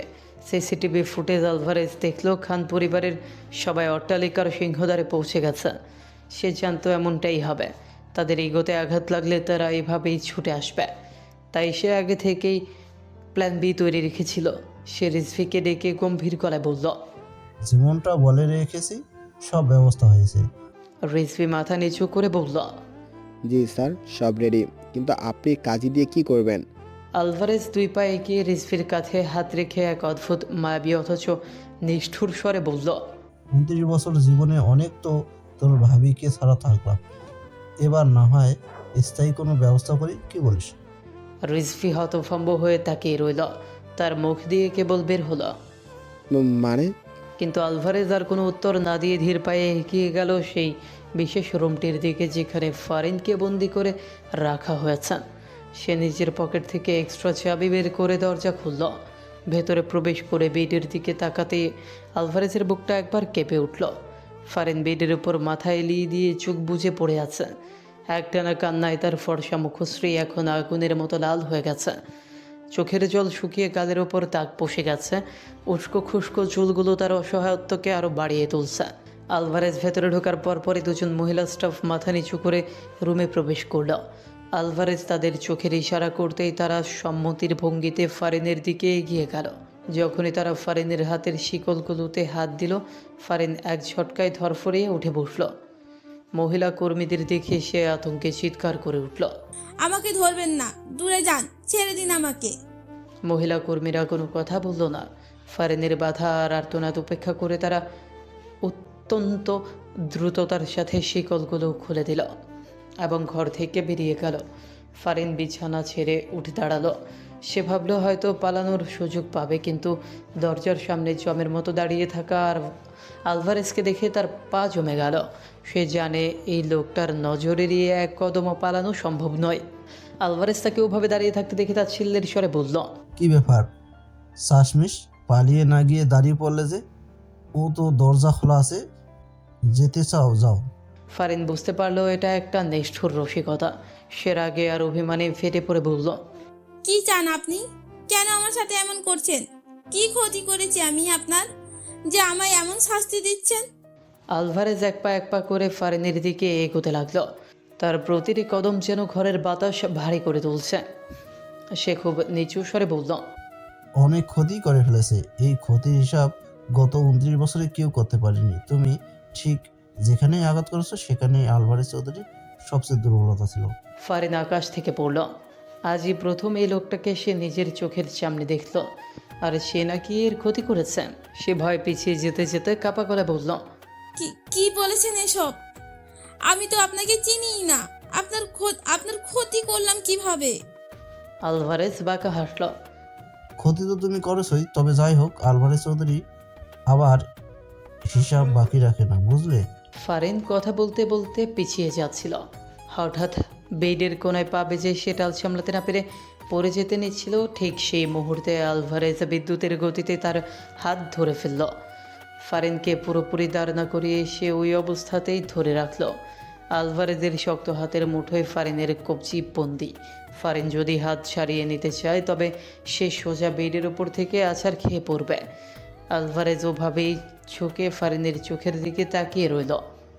সিসিটিভি ফুটেজ আলভারেজ দেখল খান পরিবারের সবাই অট্টালিকার সিংহদ্বারে পৌঁছে গেছে। সে জানতো এমনটাই হবে। তাদের ইগোতে আঘাত লাগলে তারা এইভাবেই ছুটে আসবে। তাই সে আগে থেকেই প্ল্যান বি তৈরি রেখেছিল। সে রিজভিকে ডেকে গম্ভীর গলায় বলল, যেমনটা বলে রেখেছি সব ব্যবস্থা হয়েছে। রিজভি মাথা নিচু করে বলল, জি স্যার, সব রেডি, কিন্তু আপনি কাজী দিয়ে কি করবেন? আলভারেজ 2 পা এগিয়ে রিজভির কাঁধে হাত রেখে এক অদ্ভুত মায়াবী অথচ নিষ্ঠুর স্বরে বলল, 29 বছর জীবনে অনেক তো তোর ভাবিকে ছাড়া থাকলাম, এবার না হয় স্থায়ী কোনো ব্যবস্থা করি, কি বলিস? রিজভি হতভম্ব হয়ে তাকিয়ে রইল। তার মুখ দিয়ে কেবল বের হলো, মানে? কিন্তু আলভারেজ আর কোনো উত্তর না দিয়ে ধীর পায়ে এগিয়ে গেল সেই বিশেষ রুমটির দিকে যেখানে ফারিনকে বন্দি করে রাখা হয়েছে। সে নিজের পকেট থেকে এক্সট্রা চাবি বের করে দরজা খুলল। ভেতরে প্রবেশ করে বেডের দিকে তাকাতে আলভারেজের বুকটা একবার কেঁপে উঠল। ফারিন বেডের উপর মাথা এলিয়ে দিয়ে চোখ বুজে পড়ে আছে। একটানা কান্নায় তার ফর্সা মুখশ্রী এখন আগুনের মতো লাল হয়ে গেছে। চোখের জল শুকিয়ে গালের ওপর দাগ বসে গেছে। উস্কো খুস্কো চুলগুলো তার অসহায়ত্বকে আরও বাড়িয়ে তুলছে। আলভারেজ ভেতরে ঢোকার পরপরই দুজন মহিলা স্টাফ মাথা নিচু করে রুমে প্রবেশ করল। আলভারেজ তাদের চোখের ইশারা করতেই তারা সম্মতির ভঙ্গিতে ফারিনের দিকে এগিয়ে গেল। যখনই তারা ফারিনের হাতের শিকলগুলোতে হাত দিল, ফারিন এক ঝটকায় ধরফরিয়ে উঠে বসল। মহিলা কর্মীদের দেখে সে আতঙ্কে চিৎকার করে উঠল, আমাকে ধরবেন না, দূরে যান, ছেড়ে দিন আমাকে। মহিলা কর্মীরা কোনো কথা বলল না। ফারিনের বাধা আর আর্তনাদ উপেক্ষা করে তারা অত্যন্ত দ্রুততার সাথে শিকলগুলো খুলে দিল এবং ঘর থেকে বেরিয়ে গেল। ফারিন বিছানা ছেড়ে উঠে দাঁড়ালো। সে ভাবল হয়তো পালানোর সুযোগ পাবে, কিন্তু দরজার সামনে জমের মতো দাঁড়িয়ে থাকা আর আলভারেজকে দেখে তার পা জমে গেল। সে জানে এই লোকটার নজর এড়িয়ে এক কদমও পালানো সম্ভব নয়। আলভারেজ তাকে ওভাবে দাঁড়িয়ে থাকতে দেখে তার ছিল্লের স্বরে বলল, কি ব্যাপার শ্বাসমিশ, পালিয়ে না গিয়ে দাঁড়িয়ে পড়লে যে? ও তো দরজা খোলা আছে, যেতে চাও যাও। ফারিন বুঝতে পারলো এটা একটা নিষ্ঠুর রসিকতা। সে রাগে আর অভিমানে ফেটে পড়ে বলল, কি চান আপনি? কেন আমার সাথে এমন করছেন? কি ক্ষতি করেছি আমি আপনার যে আমায় এমন শাস্তি দিচ্ছেন? আলভারেজ এক পা করে ফারিনের দিকে এগোতে লাগলো। তার প্রতিটি কদম যেন ঘরের বাতাস ভারী করে তুলছে। সে খুব নিচু স্বরে বলল, অনেক ক্ষতি করে ফেলেছে, এই ক্ষতির হিসাব গত 29 বছরে কেউ করতে পারেনি। তুমি ঠিক যেখানেই আঘাত করেছো সেখানেই আলভারেজ চৌধুরীর সবচেয়ে দুর্বলতা ছিল। ফারিন আকাশ থেকে পড়ল। আজই প্রথম এই লোকটাকে সে নিজের চোখের সামনে দেখল, আর সে নাকি এর ক্ষতি করেছে। সে ভয় পিছিয়ে যেতে যেতে কাপা গলায় বলল, কি বলেছেন এসব? আমি তো আপনাকে চিনিই না। আপনার ক্ষতি করলাম কিভাবে? আলভারেজ বাঁকা হাসল। ক্ষতি তো তুমি করেছই, তবে যাই হোক, আলভারেজ চৌধুরী আবার হিসাব বাকি রাখে না, বুঝলে? ফারিন কথা বলতে বলতে পিছিয়ে যাচ্ছিল। হঠাৎ বেডের কোনায় পা বেজে সে টাল সামলাতে না পেরে পড়ে যেতে নিচ্ছিল। ঠিক সেই মুহূর্তে আলভারেজ বিদ্যুতের গতিতে তার হাত ধরে ফেলল। ফারিনকে পুরোপুরি দাঁড় না করিয়ে সে ওই অবস্থাতেই ধরে রাখল। আলভারেজের শক্ত হাতের মুঠোয় ফারিনের কবজি বন্দি। ফারিন যদি হাত ছাড়িয়ে নিতে চায় তবে সে সোজা বেডের ওপর থেকে আছাড় খেয়ে পড়বে। আলভারেজ ওভাবেই ঝুঁকে ফারিনের চোখের দিকে তাকিয়ে রইল।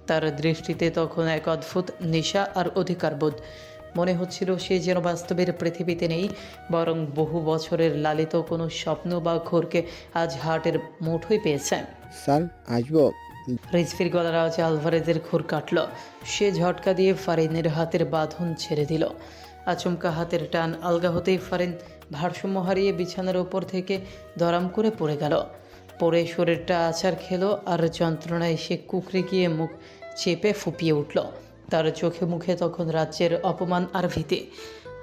তার দৃষ্টিতে তখন এক অদ্ভুত নেশা আর অধিকারবোধ। মনে হচ্ছিল সে যেন বাস্তবের পৃথিবীতে নেই, বরং বহু বছরের লালিত কোনো স্বপ্ন বা ঘোরকে আজ হার্টের মুঠোয় পেয়েছে। স্যার আসবো? রিজভির গলার আওয়াজে আলভারেজের ঘোর কাটল। সে ঝটকা দিয়ে ফারিনের হাতের বাঁধন ছেড়ে দিল। আচমকা হাতের টান আলগা হতেই ফারিন ভারসাম্য হারিয়ে বিছানার ওপর থেকে দরাম করে পড়ে গেল। পড়ে শরীরটা আছাড় খেলো আর যন্ত্রণায় সে কুকড়ে গিয়ে মুখ চেপে ফুপিয়ে উঠল। তার চোখে মুখে তখন রাজ্যের অপমান আর ভীতি।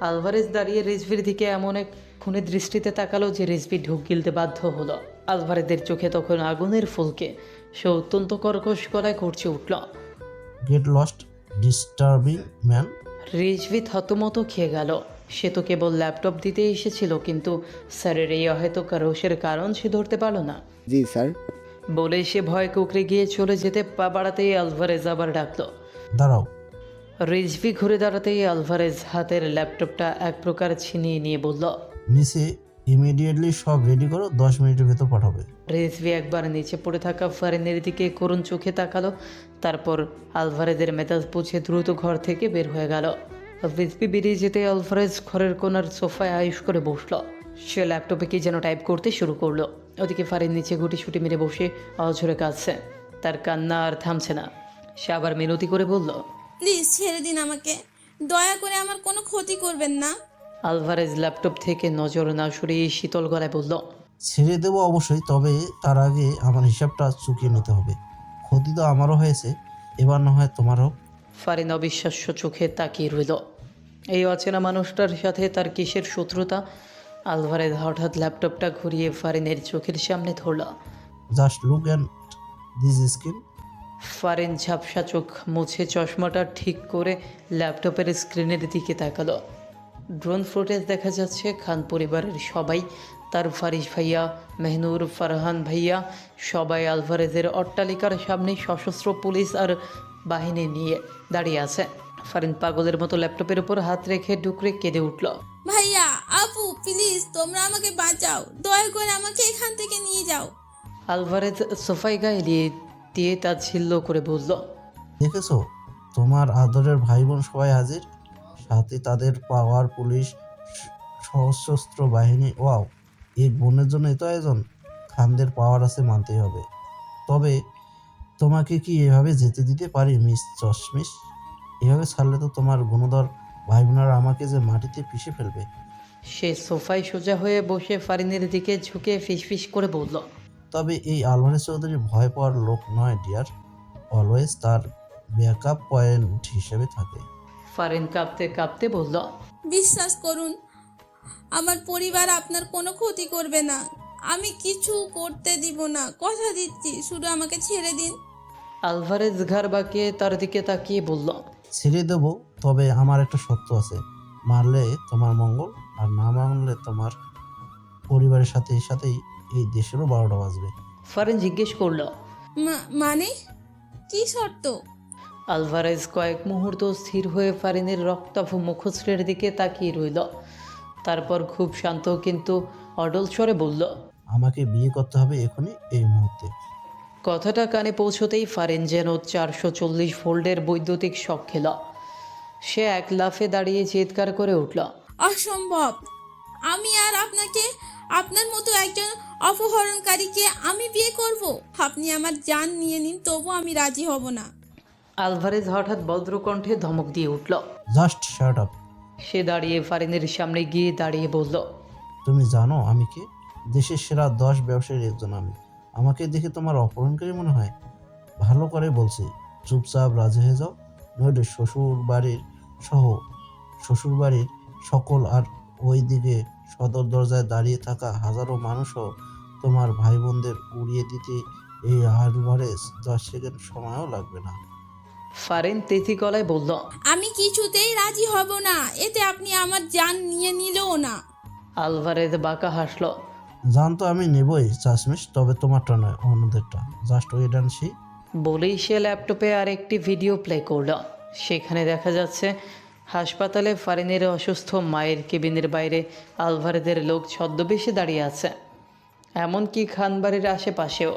আলভারেজ দাঁড়িয়ে রিজভির দিকে এমন এক খুনে দৃষ্টিতে তাকালো যে রিজভি ঢুক গিলতে বাধ্য হলো। আলভারেজের চোখে তখন আগুনের ফুলকে। সে অত্যন্ত কর্কশ গলায় করছে উঠল, get lost disturbing man. Rizvi থতমত খেয়ে গেল। সে তো কেবল ল্যাপটপ দিতে এসেছিল, কিন্তু স্যারের এই অহেতুক রোষের কারণ সে ধরতে পারল না। জি স্যার। বলে সে ভয় কুকড়ে গিয়ে চলে যেতে পা বাড়াতেই আলভারেজ আবার ডাকল, দাঁড়াও। রিজভি ঘুরে দাঁড়াতেই আলভারেজ হাতের ল্যাপটপটা এক প্রকার ছিনিয়ে নিয়ে বলল, নিচে ইমিডিয়েটলি সব রেডি করো, 10 মিনিটের ভেতর পাঠাবে। রিজভি একবার নিচে পড়ে থাকা ফারিনের দিকে করুণ চোখে তাকালো। তারপর আলভারেজের মেজাজ পুছে দ্রুত ঘর থেকে বের হয়ে গেল। রিজভি বেরিয়ে যেতে আলভারেজ ঘরের কোনার সোফায় আয়ুষ করে বসল। সে ল্যাপটপে কি যেন টাইপ করতে শুরু করলো। ওদিকে ফারিন নিচে গুটিসুটি মেরে বসে অঝরে কাঁদছে। তার কান্না আর থামছে না। সে আবার মিনতি করে বলল, প্লিজ ছেড়ে দিন আমাকে, দয়া করে আমার কোনো ক্ষতি করবেন না। আলভারেজ ল্যাপটপ থেকে নজর না সরিয়ে শীতল গলায় বলল, ছেড়ে দেবো অবশ্যই, তবে তার আগে আমার হিসাবটা চুকিয়ে নিতে হবে। ক্ষতি তো আমারও হয়েছে, এবার না হয় তোমার হোক। ফারিন অবিশ্বাস্য চোখে তাকিয়ে রইল। এই অচেনা মানুষটার সাথে তার কিসের শত্রুতা? আলভারেজ হঠাৎ ল্যাপটপটা ঘুরিয়ে ফারিনের চোখের সামনে ধরল। Just look at this screen. Farin ঝাপসা চোখ মুছে চশমাটা ঠিক করে ল্যাপটপের স্ক্রিনের দিকে তাকালো। ড্রোন ফুটেজ দেখা যাচ্ছে। খান পরিবারের সবাই, তার ফারিস ভাইয়া, মেহনুর, ফারহান ভাইয়া সবাই আলভারেজের অট্টালিকার সামনে সশস্ত্র পুলিশ আর বাহিনী নিয়ে দাঁড়িয়ে আছে। ফারিন পাগলের মতো ল্যাপটপের উপর হাত রেখে ডুকরে কেঁদে উঠল, ভাইয়া, আপু, প্লিজ তোমরা আমাকে বাঁচাও, দয়া করে আমাকে এখান থেকে নিয়ে যাও। আলভারেজ সোফায় গায়ে দিয়ে তা ছিল্ল করে বলল, দেখেছো, তোমার আদরের ভাই বোন সবাই হাজির, সাথে তাদের পাওয়ার পুলিশ, সশস্ত্র বাহিনী। ওয়াও, এক বোনের জন্য এত আয়োজন। খানদের পাওয়ার আছে, মানতেই হবে। তবে তোমাকে কি এভাবে যেতে দিতে পারি মিস চশমিশ? এভাবে ছাড়লে তো তোমার গুণধর ভাই বোনেরা আমাকে যে মাটিতে পিষে ফেলবে। সে সোফায় সোজা হয়ে বসে ফারিনের দিকে ঝুঁকে ফিসফিস করে বলল, তবে এই আলভারেজ চৌধুরী ভয় পাওয়ার লোক নয় ডিয়ার, অলওয়েজ তার ব্যাকআপ পয়েন্ট হিসেবে থাকে। ফারিন কাঁপতে কাঁপতে বলল, বিশ্বাস করুন, আমার পরিবার আপনার কোনো ক্ষতি করবে না, আমি কিছু করতে দিব না, কথা দিচ্ছি, শুধু আমাকে ছেড়ে দিন। আলভারেজ ঘাড় বাঁকিয়ে তার দিকে তাকিয়ে বলল, ছেড়ে দেবো, তবে আমার একটা শর্ত আছে। মারলে তোমার মঙ্গল, আর না মারলে তোমার পরিবারের সাথেই এই দেশেরও 12টা বাজবে। ফারিন জিজ্ঞেস করল, মানে কি শর্ত? আলভারেজ কয়েক মুহূর্ত স্থির হয়ে ফারিনের রক্তাভ মুখশ্রের দিকে তাকিয়ে রইল। তারপর খুব শান্ত কিন্তু অডল স্বরে বলল, আমাকে বিয়ে করতে হবে এখনই, এই মুহূর্তে। কথাটা কানে পৌঁছতেই ফারিন যেন 440 ভোল্টের বৈদ্যুতিক শক খেল। সে এক লাফে দাঁড়িয়ে চিৎকার করে উঠল, অসম্ভব! আমি আর আপনাকে, আপনার মতো একজন অপহরণকারীকে আমি বিয়ে করব? আপনি আমার জান নিয়ে নিন, তবু আমি রাজি হব না। আলভারেজ হঠাৎ বজ্রকণ্ঠে ধমক দিয়ে উঠল। Just shut up. সে দাঁড়িয়ে ফারিনের সামনে গিয়ে দাঁড়িয়ে বলল, তুমি জানো আমি কে? দেশের সেরা 10 ব্যবসায়ীর একজন আমি। আমাকে দেখে তোমার অপহরণকারী মনে হয়? ভালো করে বলছি, চুপচাপ রাজি হয়ে যাও, নইলে শ্বশুরবাড়ির সকল আর ওই দিকে সদর দরজায় দাঁড়িয়ে থাকা হাজারো মানুষও তোমার ভাই বোনদের উড়িয়ে দিতে এই আলভারেজ 10 সেকেন্ড সময়ও লাগবে না। ফারিন তেথি গলায় বলল, আমি কিছুতেই রাজি হব না, এতে আপনি আমার জান নিয়ে নিলেও না। আলভারেজ বাঁকা হাসলো। জানতো আমি নেবই চাশমিশ, তবে তোমারটা নয়, অন্যদেরটা। Just wait and see. বলেই সে ল্যাপটপে আরেকটি ভিডিও প্লে করল। সেখানে দেখা যাচ্ছে হাসপাতালে ফারিনের অসুস্থ মায়ের কেবিনের বাইরে আলভারেজের লোক ছদ্মবেশে দাঁড়িয়ে আছে। এমনকি খানবাড়ির আশেপাশেও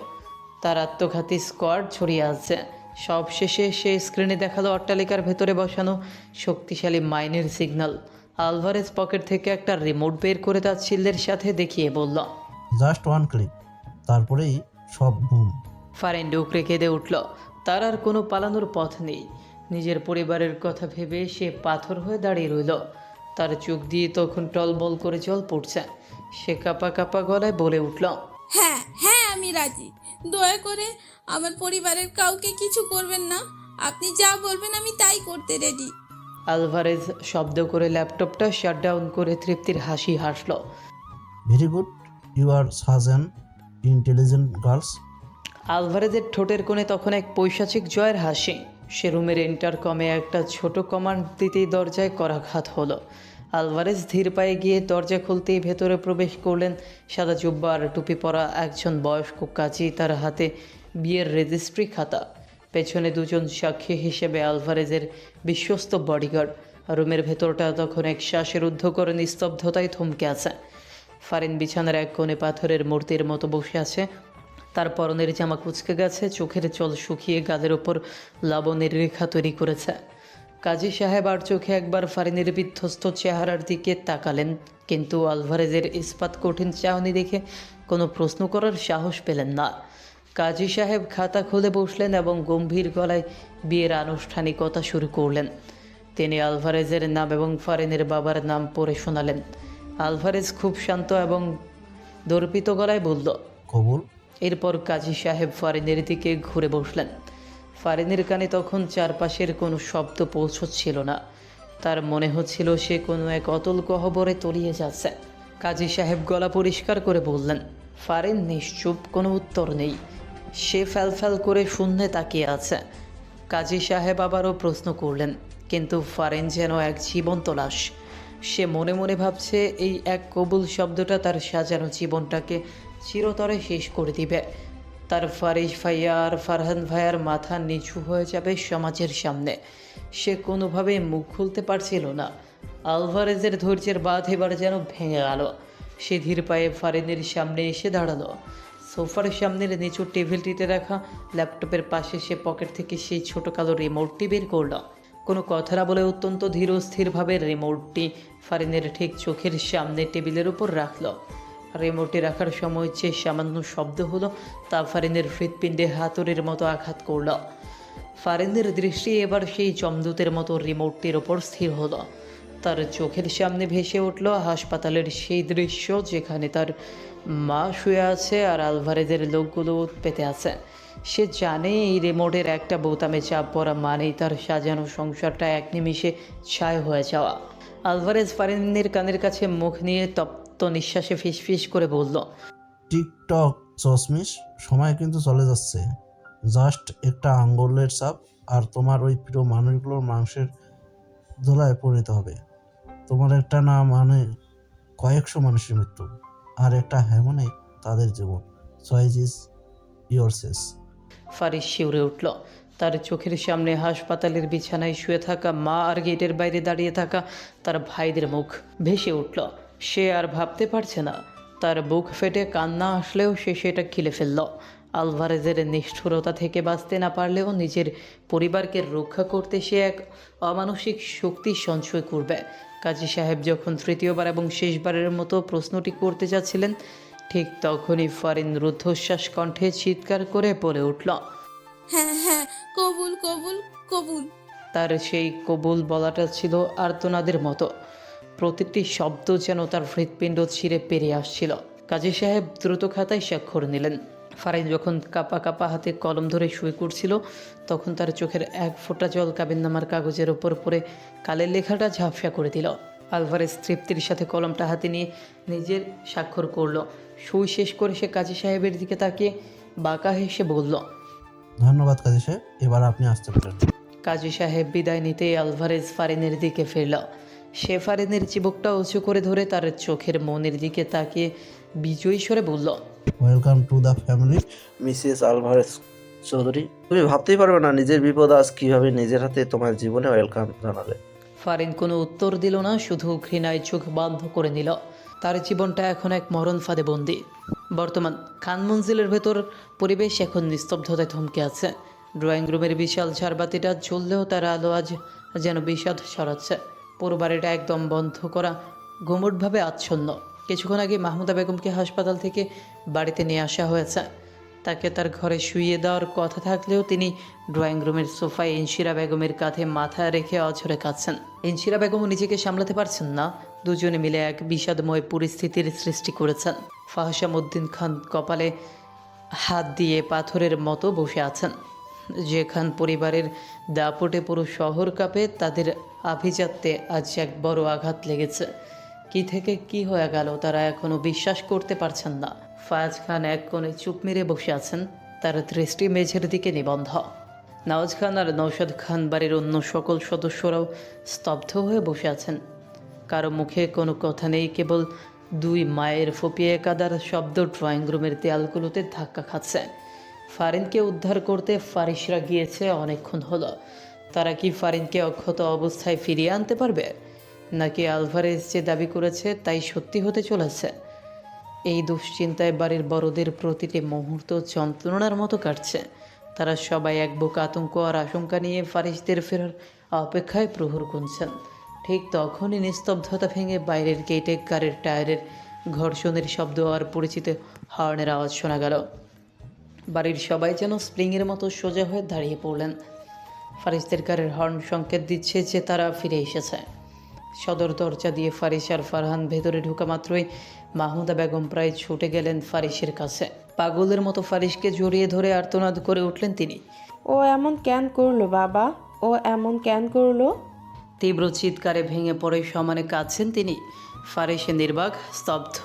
তার আত্মঘাতী স্কোয়াড ছড়িয়ে আছে। সবশেষে সে স্ক্রিনে দেখালো অট্টালিকার ভেতরে বসানো শক্তিশালী মাইনের সিগন্যাল। আলভারেজ পকেট থেকে একটা রিমোট বের করে তার ছিলদের সাথে দেখিয়ে বলল, জাস্ট ওয়ান ক্লিক, তারপরেই সব বুম। ফারিন ডুকরে কেঁদে উঠল। তার আর কোনো পালানোর পথ নেই। নিজের পরিবারের কথা ভেবে সে পাথর হয়ে দাঁড়িয়ে রইল। তার চোখ দিয়ে তখন টলবল করে জল পড়ছে। সে কাঁপা কাঁপা গলায় বলে উঠল, হ্যাঁ হ্যাঁ আমি রাজি। দয়া করে আমার পরিবারের কাউকে কিছু করবেন না। আপনি যা বলবেন আমি তাই করতে রেডি। আলভারেজ শব্দ করে ল্যাপটপটা শাটডাউন করে তৃপ্তির হাসি হাসল। ভেরি গুড, ইউ আর সাজ অ্যান ইন্টেলিজেন্ট গার্লস। আলভারেজের ঠোঁটের কোণে তখন এক পৈশাচিক জয়ের হাসি। সে রুমের ইন্টারকমে একটা ছোট কমান্ড দিতেই দরজায় করাঘাত হলো। আলভারেজ ধীর পায়ে গিয়ে দরজা খুলতেই ভেতরে প্রবেশ করলেন সাদা জুব্বা আর টুপি পরা একজন বয়স্ক কাজী, তার হাতে বিয়ের রেজিস্ট্রি খাতা। পেছনে দুজন সাক্ষী হিসেবে আলভারেজের বিশ্বস্ত বডিগার্ড। রুমের ভেতরটা তখন এক শ্বাসের ঊর্ধ্বকর নিস্তব্ধতায় থমকে আছে। ফারিন বিছানার এক কোণে পাথরের মূর্তির মতো বসে আছে। তার পরনের জামা কুঁচকে গেছে, চোখের জল শুকিয়ে গালের ওপর লাবণের রেখা তৈরি করেছে। কাজী সাহেব আর চোখে একবার ফারিনের বিধ্বস্ত চেহারার দিকে তাকালেন, কিন্তু আলভারেজের ইস্পাত কঠিন চাহনি দেখে কোনো প্রশ্ন করার সাহস পেলেন না। কাজী সাহেব খাতা খুলে বসলেন এবং গম্ভীর গলায় বিয়ের আনুষ্ঠানিকতা শুরু করলেন। তিনি আলভারেজের নাম এবং ফারিনের বাবার নাম পড়ে শোনালেন। আলভারেজ খুব শান্ত এবং দর্পিত গলায় বলল, কবুল। এরপর কাজী সাহেব ফারিনের দিকে ঘুরে বসলেন। ফারিনের কানে তখন চারপাশের কোনো শব্দ পৌঁছচ্ছিল না। তার মনে হচ্ছিল সে কোনো এক অতল গহ্বরে তলিয়ে যাচ্ছে। কাজী সাহেব গলা পরিষ্কার করে বললেন। ফারিন নিশ্চুপ, কোনো উত্তর নেই। সে ফ্যালফ্যাল করে শূন্যে তাকিয়ে আছে। কাজী সাহেব আবারও প্রশ্ন করলেন, কিন্তু ফারিন যেন এক জীবন্ত লাশ। সে মনে মনে ভাবছে এই এক কবুল শব্দটা তার সাজানো জীবনটাকে চিরতরে শেষ করে দিবে। তার ফারিস ভাইয়া আর ফারহান ভাইয়ার মাথা নিচু হয়ে যাবে সমাজের সামনে। সে কোনোভাবে মুখ খুলতে পারছিল না। আলভারেজের ধৈর্যের বাঁধ এবার যেন ভেঙে গেল। সে ধীর পায়ে ফারিনের সামনে এসে দাঁড়ালো। সোফার সামনের নিচু টেবিলটিতে রাখা ল্যাপটপের পাশে সে পকেট থেকে সেই ছোট কালো রিমোটটি বের করল। কোনো কথা না বলে অত্যন্ত ধীর স্থিরভাবে রিমোটটি ফারিনের ঠিক চোখের সামনে টেবিলের উপর রাখল। রিমোটে রাখার সময় যে সামান্য শব্দ হলো তা ফারিনের হৃৎপিণ্ডে হাতুড়ির মতো আঘাত করল। ফারিনের দৃষ্টি এবার সেই জমদূতের মতো রিমোটটির ওপর স্থির হলো। তার চোখের সামনে ভেসে উঠল হাসপাতালের সেই দৃশ্য যেখানে তার মা শুয়ে আছে আর আলভারেজের লোকগুলো পেতে আছে। সে জানে এই রিমোটের একটা বোতামে চাপ পড়া মানেই তার সাজানো সংসারটা এক নিমিষে ছাই হয়ে যাওয়া। আলভারেজ ফারিনের কানের কাছে মুখ নিয়ে তপ্ত নিঃশ্বাসে ফিসফিস করে বলল, টিকটক চশমিশ, সময় কিন্তু চলে যাচ্ছে। জাস্ট একটা আঙ্গুলের চাপ আর তোমার ওই প্রিয় মানুষগুলোর মাংসের দোলায় পরিণত হবে। তোমার একটা না মানে কয়েকশো মানুষের মৃত্যু, আর একটা হ্যাঁ মানে তাদের জীবন। Choice is yours. ফারিস শিউরে উঠল। তার চোখের সামনে হাসপাতালের বিছানায় শুয়ে থাকা মা আর গেটের বাইরে দাঁড়িয়ে থাকা তার ভাইদের মুখ ভেসে উঠল। সে আর ভাবতে পারছে না। তার বুক ফেটে কান্না আসলেও সে সেটা গিলে ফেলল। আলভারেজের নিষ্ঠুরতা থেকে বাঁচতে না পারলেও নিজের পরিবারকে রক্ষা করতে সে এক অমানসিক শক্তি সঞ্চয় করবে। কাজী সাহেব যখন তৃতীয়বার এবং শেষবারের মতো প্রশ্নটি করতে যাচ্ছিলেন, ঠিক তখনই ফারিন রুদ্ধশ্বাস কণ্ঠে চিৎকার করে বলে উঠল, হ্যাঁ হ্যাঁ কবুল কবুল কবুল। তার সেই কবুল বলাটা ছিল আর্তনাদের মতো। প্রতিটি শব্দ যেন তার হৃৎপিণ্ড ছিঁড়ে পেরিয়ে আসছিল। কাজী সাহেব দ্রুত খাতায় স্বাক্ষর নিলেন। ফারিন যখন কাপা কাপা হাতে কলম ধরে শুয়ে করছিল, তখন তার চোখের এক ফোঁটা জল কাবিননামার কাগজের ওপর পড়ে কালের লেখাটা ঝাপসা করে দিল। আলভারেজ তৃপ্তির সাথে কলমটা হাতে নিয়ে নিজের স্বাক্ষর করল। সই শেষ করে সে কাজী সাহেবের দিকে তাকিয়ে বাঁকা হেসে বলল, ধন্যবাদ কাজী সাহেব, এবার আপনি আসতে পারেন। কাজী সাহেব বিদায় নিতে আলভারেজ ফারিনের দিকে ফিরল। সে ফারিনের চিবুকটা উঁচু করে ধরে তার চোখের মনের দিকে তাকিয়ে বিজয়ী স্বরে বলল, welcome to the family. Mrs Alvarez Chowdhury, তুমি ভাবতেই পারবে না নিজের বিপদ আজ কিভাবে নিজের হাতে তোমার জীবনে ওয়েলকাম জানালে। ফারিন কোনো উত্তর দিল না, শুধু ঘৃণায় চোখ বন্ধ করে নিল। তার জীবনটা এখন এক মরণ ফাঁদে বন্দি। বর্তমান খান মঞ্জিলের ভেতর পরিবেশ এখন নিস্তব্ধতায় থমকে আছে। ড্রয়িং রুমের বিশাল ঝাড়বাতিটা জ্বললেও তার আলো আজ যেন বিষাদ ছড়াচ্ছে। পুরো বাড়িটা একদম বন্ধ করা, গুমুটভাবে আচ্ছন্ন। কিছুক্ষণ আগে মাহমুদা বেগমকে হাসপাতাল থেকে বাড়িতে নিয়ে আসা হয়েছে। তাকে তার ঘরে শুইয়ে দেওয়ার কথা থাকলেও তিনি ড্রয়িং রুমের সোফায় ইনশিরা বেগমের কাঁধে মাথা রেখে অঝরে কাঁদছেন। ইনশিরা বেগমও নিজেকে সামলাতে পারছেন না। দুজনে মিলে এক বিষাদময় পরিস্থিতির সৃষ্টি করেছেন। ফাহসামউদ্দিন খান কপালে হাত দিয়ে পাথরের মতো বসে আছেন। যে খান পরিবারের দাপটে পুরো শহর কাঁপে, তাদের আভিজাত্যে আজ এক বড় আঘাত লেগেছে। কি থেকে কি হয়ে গেল তারা এখনও বিশ্বাস করতে পারছেন না। ফায়াজ খান এক কোণে চুপ মেরে বসে আছেন, তার দৃষ্টি মেঝের দিকে নিবন্ধ। নওয়াজ খান আর নৌশাদ খান বাড়ির অন্য সকল সদস্যরাও স্তব্ধ হয়ে বসে আছেন। কারো মুখে কোনো কথা নেই, কেবল দুই মায়ের ফুপিয়ে কাদার শব্দ ড্রয়িং রুমের দেয়ালগুলোতে ধাক্কা খাচ্ছে। ফারিনকে উদ্ধার করতে ফারিসরা গিয়েছে অনেকক্ষণ হলো। তারা কি ফারিনকে অক্ষত অবস্থায় ফিরিয়ে আনতে পারবে, নাকি আলভারেজ যে দাবি করেছে তাই সত্যি হতে চলেছে? এই দুশ্চিন্তায় বাড়ির বড়দের প্রতিটি মুহূর্ত যন্ত্রণার মতো কাটছে। তারা সবাই এক বুক আতঙ্ক আর আশঙ্কা নিয়ে ফারিসদের ফেরার অপেক্ষায় প্রহর গুনছেন। ঠিক তখনই নিস্তব্ধতা ভেঙে বাইরের গেটে গাড়ির টায়ারের ঘর্ষণের শব্দ আর পরিচিত হর্নের আওয়াজ শোনা গেল। বাড়ির সবাই যেন স্প্রিংয়ের মতো সোজা হয়ে দাঁড়িয়ে পড়লেন। ফারিসদের গাড়ির হর্ন সংকেত দিচ্ছে যে তারা ফিরে এসেছে। সদর দরজা দিয়ে ফারিস আর ফারহান ভেতরে ঢোকা মাত্রই মাহমুদা বেগম প্রায় ছুটে গেলেন ফারিসের কাছে। পাগলের মতো ফারিসকে জড়িয়ে ধরে আর্তনাদ করে উঠলেন তিনি। ও এমন কেন করলো বাবা, ও এমন কেন করলো? তীব্র চিৎকারে ভেঙে পড়ে সমানে কাঁদছেন তিনি। ফারিস নির্বাক স্তব্ধ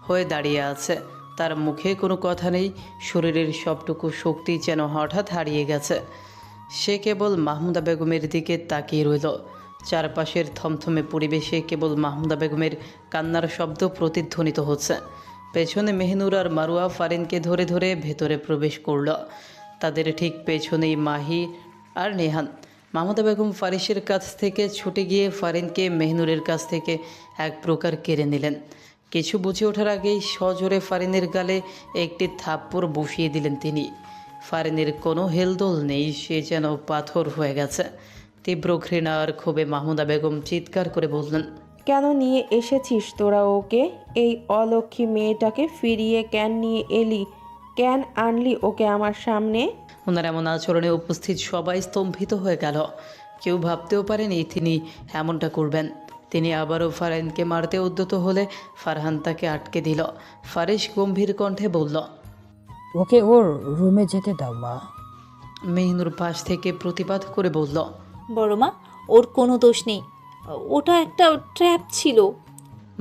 হয়ে দাঁড়িয়ে আছে, তার মুখে কোনো কথা নেই। শরীরের সবটুকু শক্তি যেন হঠাৎ হারিয়ে গেছে। সে কেবল মাহমুদা বেগমের দিকে তাকিয়ে রইল। চারপাশের থমথমে পরিবেশে কেবল মাহমুদা বেগমের কান্নার শব্দ প্রতিধ্বনিত হচ্ছে। পেছনে মেহনুর আর মারুয়া ফারিনকে ধরে ধরে ভেতরে প্রবেশ করল। তাদের ঠিক পেছনেই মাহি আর নেহান। মাহমুদা বেগম ফারিসের কাছ থেকে ছুটে গিয়ে ফারিনকে মেহনুরের কাছ থেকে এক প্রকার কেড়ে নিলেন। কিছু বুঝে ওঠার আগেই সজোরে ফারিনের গালে একটি থাপ্পড় বসিয়ে দিলেন তিনি। ফারিনের কোনো হেলদোল নেই, সে যেন পাথর হয়ে গেছে। তীব্র ঘৃণা আর ক্ষোভে মাহমুদা বেগম চিৎকার করে বললেন, কেন নিয়ে এসেছিস তোরা ওকে? এই অলক্ষী মেয়েটাকে ফিরিয়ে কেন নিয়ে এলি? কেন আনলি ওকে আমার সামনে? ওনার এমন আচরণে উপস্থিত সবাই স্তম্ভিত হয়ে গেল। কেউ ভাবতেও পারেনি তিনি এমনটা করবেন। তিনি আবারও ফারহানকে মারতে উদ্যত হলে ফারহান তাকে আটকে দিল। ফারিস গম্ভীর কণ্ঠে বলল, ওকে ওর রুমে যেতে দাও মা। মেহনুর পাশ থেকে প্রতিবাদ করে বলল, বড় মা, ওর কোনো দোষ নেই, ওটা একটা ট্র্যাপ ছিল।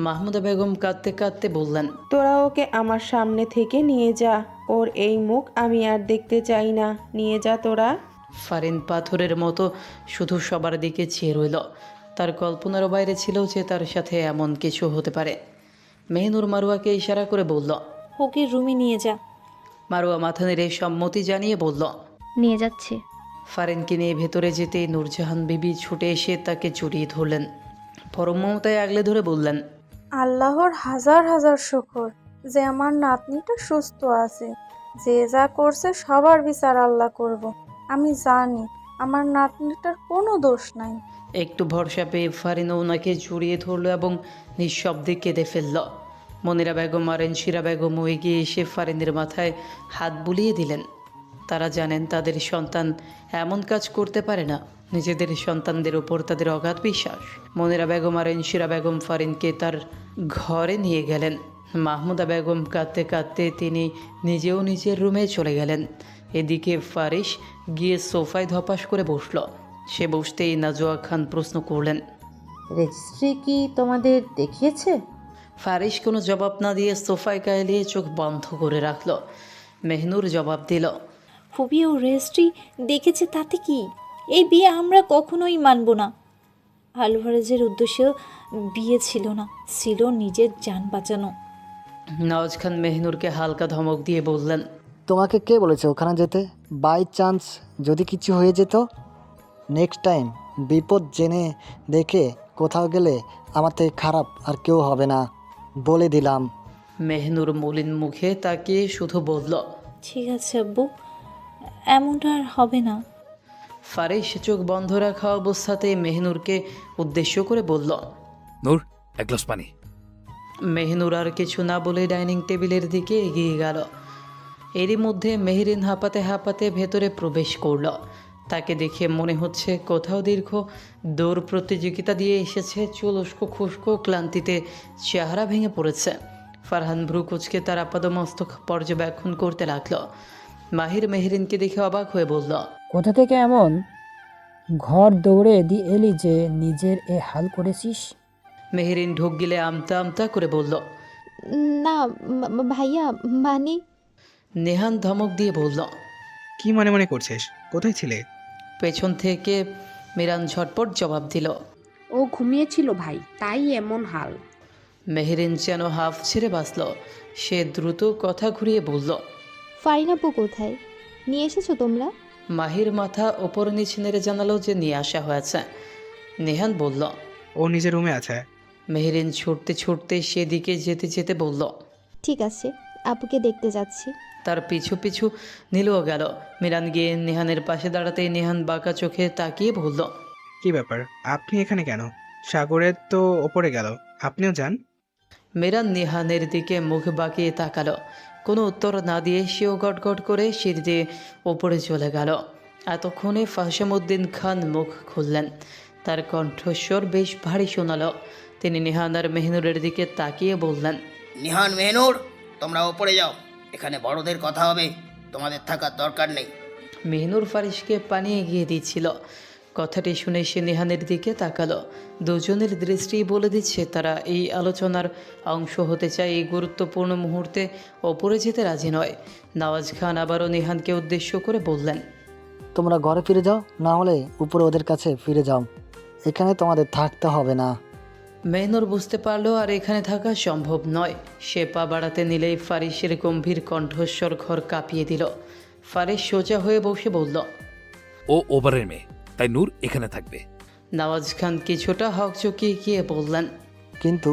মাহমুদা বেগম কাঁদতে কাঁদতে বললেন, তোরা ওকে আমার সামনে থেকে নিয়ে যা, ওর এই মুখ আমি আর দেখতে চাই না, নিয়ে যা তোরা। ফারিন পাথরের মতো শুধু সবার দিকে চেয়ে রইল। তার কল্পনারও বাইরে ছিল যে তার সাথে এমন কিছু হতে পারে। মেহনুর মারুয়াকে ইশারা করে বলল, ওকে রুমে নিয়ে যা। মারুয়া মাথা নেড়ে সম্মতি জানিয়ে বলল, নিয়ে যাচ্ছি। ফারিনকে নিয়ে ভেতরে যেতেই নূরজাহান বিবি ছুটে এসে তাকে জড়িয়ে ধরলেন। পরম মমতায় আগলে ধরে বললেন, আল্লাহর হাজার হাজার শুকর যে আমার নাতনিটা সুস্থ আছে। যে যা করছে সবার বিচার আল্লাহ করব। আমি জানি আমার নাতনিটার কোনো দোষ নাই। একটু ভরসা পেয়ে ফারিন ওনাকে জড়িয়ে ধরল এবং নিঃশব্দে কেঁদে ফেলল। মনিরা বেগম আর এনশিরা বেগম এগিয়ে এসে ফারিনের মাথায় হাত বুলিয়ে দিলেন। তারা জানেন তাদের সন্তান এমন কাজ করতে পারে না। নিজেদের সন্তানদের ওপর তাদের অগাধ বিশ্বাস। মনিরা বেগম আর এনশিরা বেগম ফারিনকে তার ঘরে নিয়ে গেলেন। মাহমুদা বেগম কাঁদতে কাঁদতে তিনি নিজেও নিজের রুমে চলে গেলেন। এদিকে ফারিস গিয়ে সোফায় ধপাস করে বসল। সে বসতেই নাজোয়া খান প্রশ্ন করলেন, রেজিস্ট্রি কি তোমাদের দেখিয়েছে? ফারিস কোনো জবাব না দিয়ে সোফায় গায়ে চোখ বন্ধ করে রাখল। মেহনুর জবাব দিল, ফুবি ও রেজিস্ট্রি দেখেছে, তাতে কি? এই বিয়ে আমরা কখনোই মানব না। আলভারেজের উদ্দেশ্য বিয়ে ছিল না, ছিল নিজের জান বাঁচানো। নওয়াজ খান মেহনুরকে হালকা ধমক দিয়ে বললেন, তোমাকে কে বলেছে ওখানে যেতে? বাই চান্স যদি কিছু হয়ে যেত? নেক্সট টাইম বিপদ জেনে দেখে কোথাও গেলে আমার থেকে খারাপ আর কেউ হবে না, বলে দিলাম। মেহনুর মলিন মুখে তাকিয়ে শুধু বলল, ঠিক আছে আব্বু, এমনটা আর হবে না। ফারিস চোখ বন্ধ রাখা অবস্থাতে মেহনুরকে উদ্দেশ্য করে বলল, নূর, এক গ্লাস পানি। মেহনুর আর কিছু না বলে ডাইনিং টেবিলের দিকে এগিয়ে গেল। এরই মধ্যে মেহরিন হাঁপাতে হাঁপাতে ভেতরে প্রবেশ করল। তাকে দেখে মনে হচ্ছে কোথাও দীর্ঘ দৌড় প্রতিযোগিতা দিয়ে এসেছে। চুল উস্কো খুস্কো, ক্লান্তিতে চেহারা ভেঙে পড়েছে। ফারহান ভ্রু কুচকে তার আপাদমস্তক পর্যবেক্ষণ করতে লাগলো। মাহির মেহরিনকে দেখে অবাক হয়ে বলল, কোথা থেকে এমন ঘর দৌড়ে দিয়ে এলি যে নিজের এ হাল করেছিস? মেহরিন ঢোক গিলে আমতা আমতা করে বলল, না ভাইয়া, মানে নেহান ধমক দিয়ে বলল, কি মনে মনে করছিস? কোথায় ছিলে? পেছন থেকে মিরান ঝটপট জবাব দিল, ও ঘুমিয়েছিল ভাই, তাই এমন হাল। মেহরিন যেন হাফ ছেড়ে বাঁচল। সে দ্রুত কথা ঘুরিয়ে বলল, ফারিন আপু কোথায়? নিয়ে এসেছো তোমরা? মাহির মাথা ওপর নিচ নেড়ে জানালো যে নিয়ে আসা হয়েছে। নেহান বলল, ও নিজের রুমে আছে। মেহরিন ছুটতে ছুটতে সেদিকে যেতে যেতে বলল, ঠিক আছে, আপুকে দেখতে যাচ্ছি। তার পিছু পিছু নীলও গেল। মিরান গিয়ে নেহানের পাশে দাঁড়াতেই নেহান বাঁকা চোখে তাকিয়ে বলল, কি ব্যাপার, আপনি এখানে কেন? সাগরের তো ওপরে গেল, আপনিও যান। মিরান নেহানের দিকে মুখ বাঁকিয়ে তাকালো। কোনো উত্তর না দিয়ে সেও গটগট করে সিঁড়ি দিয়ে ওপরে চলে গেল। এতক্ষণে ফাহসামউদ্দিন খান মুখ খুললেন। তার কণ্ঠস্বর বেশ ভারী শোনালো। তিনি নেহান আর মেহনুরের দিকে তাকিয়ে বললেন, নিহান, মেহনুর, তোমরা ওপরে যাও, এখানে বড়দের কথা হবে, তোমাদের থাকার দরকার নেই। মেহনুর ফারিসকে পানি এগিয়ে দিচ্ছিল। কথাটি শুনে সে নেহানের দিকে তাকালো। দুজনের দৃষ্টি বলে দিচ্ছে তারা এই আলোচনার অংশ হতে চায়। এই গুরুত্বপূর্ণ মুহূর্তে ওপরে যেতে রাজি নয়। নওয়াজ খান আবারও নেহানকে উদ্দেশ্য করে বললেন, তোমরা ঘরে ফিরে যাও, না হলে উপরে ওদের কাছে ফিরে যাও, এখানে তোমাদের থাকতে হবে না। মেহনুর বুঝতে পারলো আর এখানে থাকা সম্ভব নয়। সে পা বাড়াতে নিলেই ফারিসের গম্ভীর কণ্ঠস্বর ঘর কাঁপিয়ে দিল। ফারিস সোজা হয়ে বসে বলল, ও ওভারের মেয়ে, তাই নূর এখানে থাকবে। নওয়াজ খান কিছুটা হকচকিয়ে গিয়ে বললেন, কিন্তু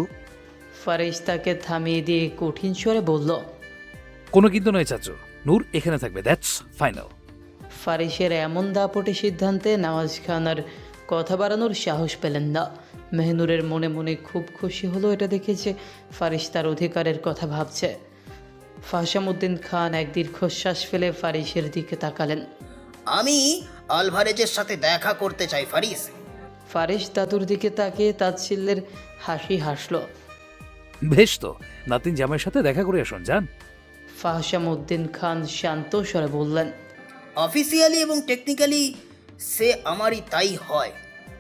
ফারিস তাকে থামিয়ে দিয়ে কঠিন স্বরে বলল, কোনো কিন্তু নয় চাচু, নূর এখানে থাকবে, দ্যাটস ফাইনাল। ফারিসের এমন দাপটে সিদ্ধান্তে নওয়াজ খান আর কথা বাড়ানোর সাহস পেলেন না। মেহনুরের মনে মনে খুব খুশি হলো এটা দেখে যে ফারিস তার অধিকারের কথা ভাবছে। ফাহসামউদ্দিন খান এক দীর্ঘশ্বাস ফেলে ফারিসের দিকে তাকালেন। আমি আলভারেজের সাথে দেখা করতে চাই ফারিস। ফারিস দাদুর দিকে তাকিয়ে তাচ্ছিল্যের হাসি হাসল। বেশ তো, নাতিন জামাইয়ের সাথে দেখা করে আসুন, যান। ফাহসামউদ্দিন খান শান্ত স্বরে বললেন, অফিসিয়ালি এবং টেকনিক্যালি সে আমারই তাই হয়,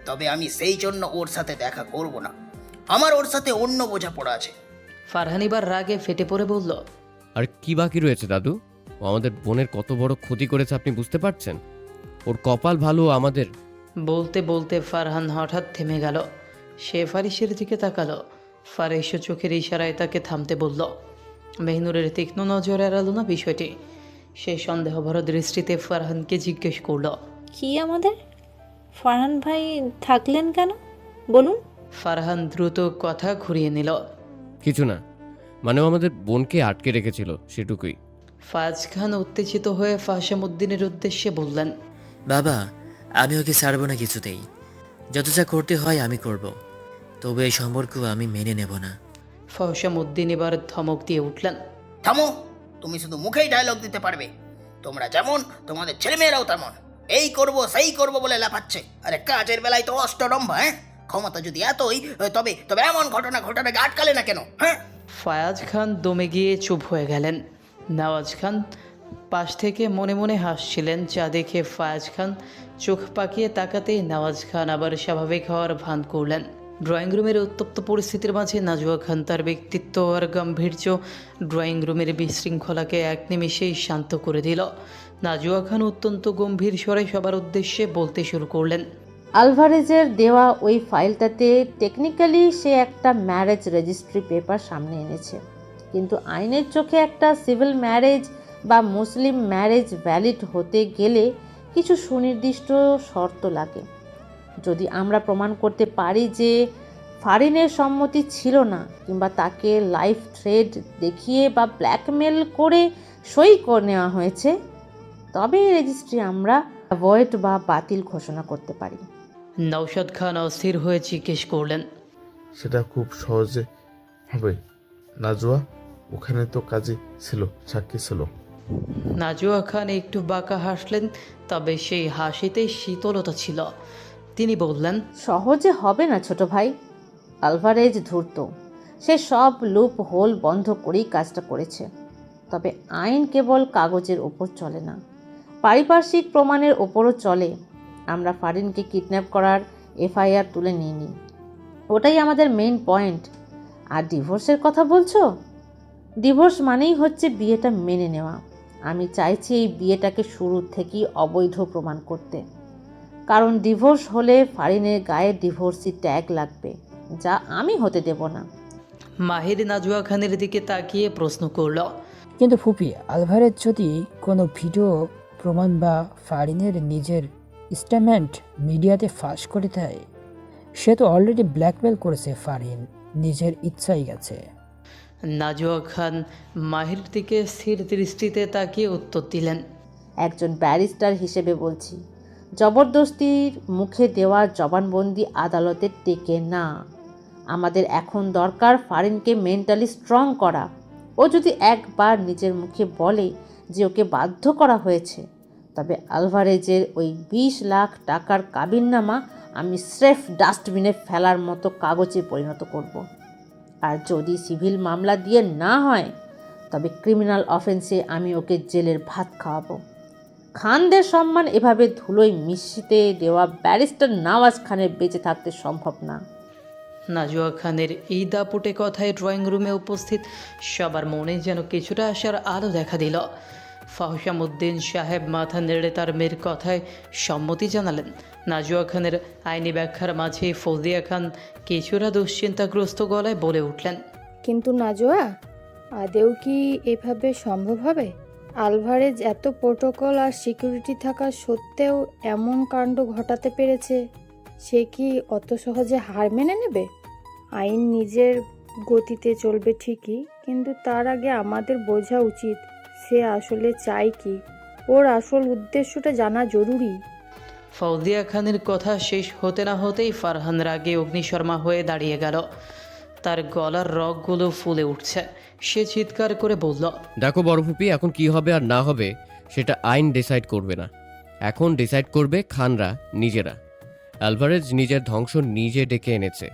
তবে আমি সেই জন্য ওর সাথে দেখা করব না। আমার ওর সাথে অন্য বোঝাপড়া আছে। ফারহান এবার রাগে ফেটে পড়ে বলল, আর কি বাকি রয়েছে দাদু? ও আমাদের বোনের কত বড় ক্ষতি করেছে আপনি বুঝতে পারছেন? ওর কপাল ভালো আমাদের। বলতে বলতে ফারহান হঠাৎ থেমে গেল। সে ফারিসের দিকে তাকালো। ফারিস চোখের ইশারায় তাকে থামতে বলল। মেহনুরের তীক্ষ্ণ নজর এড়ালো না বিষয়টি। সে সন্দেহভরা দৃষ্টিতে ফারহানকে জিজ্ঞেস করল, কি আমাদের? ফারহান ভাই থাকলেন কেন বলুন? ফারহান দ্রুত কথা ঘুরিয়ে নিল, কিছু না, মানে ও আমাদের বোনকে আটকে রেখেছিল, সেটুকুই। ফাজ খান উত্তেজিত হয়ে ফাহসামউদ্দিনের উদ্দেশ্যে বললেন, বাবা, আমি ওকে ছাড়বো না কিছুতেই, যত যা করতে হয় আমি করব, তবে এই সম্পর্ক আমি মেনে নেব না। ফাহসামউদ্দিন এবার ধমক দিয়ে উঠলেন, থামো, তুমি শুধু মুখেই ডায়লগ দিতে পারবে। তোমরা যেমন, তোমাদের ছেলেমেয়েরাও তেমন। এই করব সেই করব বলে লাফাচ্ছে, আরে কাজের বেলায় তো অষ্টরম্ভা। ক্ষমতা যদি এতই, তবে তবে এমন ঘটনাকে আটকালে না কেন? হ্যাঁ। ফায়াজ খান দমে গিয়ে চুপ হয়ে গেলেন। নওয়াজ খান পাশ থেকে মনে মনে হাসছিলেন, যা দেখে ফায়াজ খান চোখ পাকিয়ে তাকাতেই নওয়াজ খান আবার স্বাভাবিক হওয়ার ভান করলেন। ড্রয়িং রুমের উত্তপ্ত পরিস্থিতির মাঝে নাজুয়া খান তার ব্যক্তিত্ব আর গাম্ভীর্য ড্রয়িং রুমের বিশৃঙ্খলাকে এক নিমিষেই শান্ত করে দিল। নাজুয়া খান অত্যন্ত গম্ভীর স্বরে সবার উদ্দেশ্যে বলতে শুরু করলেন। আলভারেজের দেওয়া ওই ফাইলটাতে টেকনিক্যালি সে একটা ম্যারেজ রেজিস্ট্রি পেপার সামনে এনেছে, কিন্তু আইনের চোখে একটা সিভিল ম্যারেজ বা মুসলিম ম্যারেজ ভ্যালিড হতে গেলে কিছু সুনির্দিষ্ট শর্ত লাগে। যদি আমরা প্রমাণ করতে পারি যে ফারিনের সম্মতি ছিল না, কিংবা তাকে লাইফ থ্রেড দেখিয়ে বা ব্ল্যাকমেল করে সই করে নেওয়া হয়েছে, তবে এই রেজিস্ট্রি আমরা অ্যাভয়েড বা বাতিল ঘোষণা করতে পারি। নওশাদ খান অস্থির হয়ে জিজ্ঞেস করলেন, সেটা খুব সহজে হবে নাজুয়া? ওখানে তো কাজী ছিল, সাক্ষী ছিল। নাজুয়া খান একটু বাঁকা হাসলেন, তবে সেই হাসিতে শীতলতা ছিল। তিনি বললেন, সহজে হবে না ছোট ভাই। আলভারেজ ধূর্ত, সে সব লুপ হোল বন্ধ করেই কাজটা করেছে। তবে আইন কেবল কাগজের ওপর চলে না, পারিপার্শ্বিক প্রমাণের ওপরও চলে। আমরা ফারিনকে কিডন্যাপ করার এফআইআর তুলে নিইনি, ওটাই আমাদের মেইন পয়েন্ট। আর ডিভোর্সের কথা বলছো? ডিভোর্স মানেই হচ্ছে বিয়েটা মেনে নেওয়া। আমি চাইছি এই বিয়েটাকে শুরু থেকেই অবৈধ প্রমাণ করতে, কারণ ডিভোর্স হলে ফারিনের গায়ে ডিভোর্সি ট্যাগ লাগবে, যা আমি হতে দেব না। মাহির নাজুয়া খানের দিকে তাকিয়ে প্রশ্ন করল, কিন্তু ফুপি, আলভারেজ যদি কোনো ভিডিও প্রমাণ বা ফারিনের নিজের স্টেটমেন্ট মিডিয়াতে ফাঁস করে দেয়, সে তো অলরেডি ব্ল্যাকমেল করেছে। ফারিন নিজের ইচ্ছাই গেছে। নাজুয়া খান মাহির দিকে স্থির দৃষ্টিতে তাকিয়ে উত্তর দিলেন, একজন ব্যারিস্টার হিসেবে বলছি, জবরদস্তির মুখে দেওয়া জবানবন্দি আদালতে টেকে না। আমাদের এখন দরকার ফারিনকে মেন্টালি স্ট্রং করা। ও যদি একবার নিজের মুখে বলে যে ওকে বাধ্য করা হয়েছে, তবে আলভারেজের ওই 20 লাখ টাকার কাবিননামা আমি স্রেফ ডাস্টবিনে ফেলার মতো কাগজে পরিণত করব। আর যদি সিভিল মামলা দিয়ে না হয়, তবে ক্রিমিনাল অফেন্সে আমি ওকে জেলের ভাত খাওয়াবো। খানদের সম্মান এভাবে ধুলোয় মিশিতে দেওয়া ব্যারিস্টার নওয়াজ খানের বেঁচে থাকতে সম্ভব না। নাজুয়া খানের এই দাপুটে কথায় ড্রয়িং রুমে উপস্থিত সবার মনে যেন কিছুটা আসার আলো দেখা দিল। ফাহসামউদ্দিন সাহেব মাথা নেড়ে তার মেয়ের কথায় সম্মতি জানালেন। নাজুয়া খানের আইনি ব্যাখ্যার মাঝে ফৌজিয়া খান কিছুটা দুশ্চিন্তাগ্রস্ত গলায় বলে উঠলেন, কিন্তু নাজোয়া, আদেও কি এভাবে সম্ভব হবে? আলভারেজ এত প্রোটোকল আর সিকিউরিটি থাকা সত্ত্বেও এমন কাণ্ড ঘটাতে পেরেছে, সে কি অত সহজে হার মেনে নেবে? আইন নিজের গতিতে চলবে ঠিকই, কিন্তু তার আগে আমাদের বোঝা উচিত সে আসলে চায় কি। ওর আসল উদ্দেশ্যটা জানা জরুরি। ফৌজিয়া খানের কথা শেষ হতে না হতেই ফারহান রাগে অগ্নিশর্মা হয়ে দাঁড়িয়ে গেল। তার গলার রগগুলো ফুলে উঠছে। সে চিৎকার করে বলল, দেখো বড় ফুপি, এখন কি হবে আর না হবে সেটা আইন ডিসাইড করবে না, এখন ডিসাইড করবে খানরা নিজেরা। আলভারেজ নিজের ধ্বংস নিজে ডেকে এনেছে।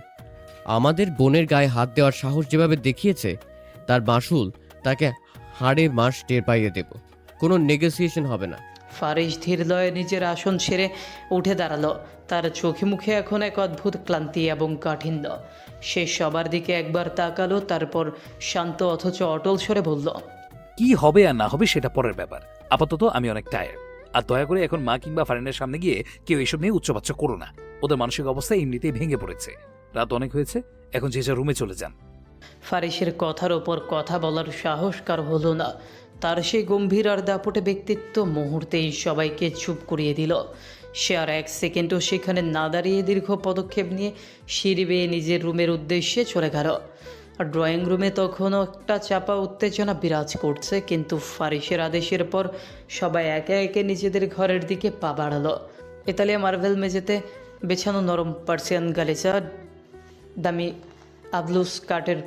আমাদের বোনের গায়ে হাত দেওয়ার সাহস যেভাবে দেখিয়েছে, তার মাসুল তাকে হাড়ে মাস টের পাইয়ে দেব। কোনো নেগোসিয়েশন হবে না। ফারিস ধীর লয়ে নিজের আসন ছেড়ে উঠে দাঁড়ালো। তার চোখে মুখে এখন এক অদ্ভুত ক্লান্তি এবং কাঠিন্য। সে সবার দিকে একবার তাকালো, তারপর শান্ত অথচ অটল স্বরে বলল, কি হবে আর না হবে সেটা পরের ব্যাপার। আপাতত আমি অনেক টায়ার্ড। আর দয়া করে এখন মা কিংবা ফারিনের সামনে গিয়ে কেউ এসব নিয়ে উচ্চবাচ্য করো না। ওদের মানসিক অবস্থা এমনিতেই ভেঙে পড়েছে। রাত অনেক হয়েছে, এখন যে যা রুমে চলে যান। ফারিসের কথার ওপর কথা বলার সাহস কার হলো না। তার সেই গম্ভীর আর দাপটে ব্যক্তিত্ব মুহূর্তেই সবাইকে চুপ করিয়ে দিল। সে আর এক সেকেন্ডও সেখানে না দাঁড়িয়ে দীর্ঘ পদক্ষেপ নিয়ে সিঁড়ি বেয়ে নিজের রুমের উদ্দেশ্যে চলে গেল। আর ড্রয়িং রুমে তখনও একটা চাপা উত্তেজনা বিরাজ করছে, কিন্তু ফারিসের আদেশের পর সবাই একে একে নিজেদের ঘরের দিকে পা বাড়ালো। ইতালিয়া মার্ভেল মেঝেতে বেছানো নরম পার্সিয়ান গালিচা, দামি আবলুস কাঠের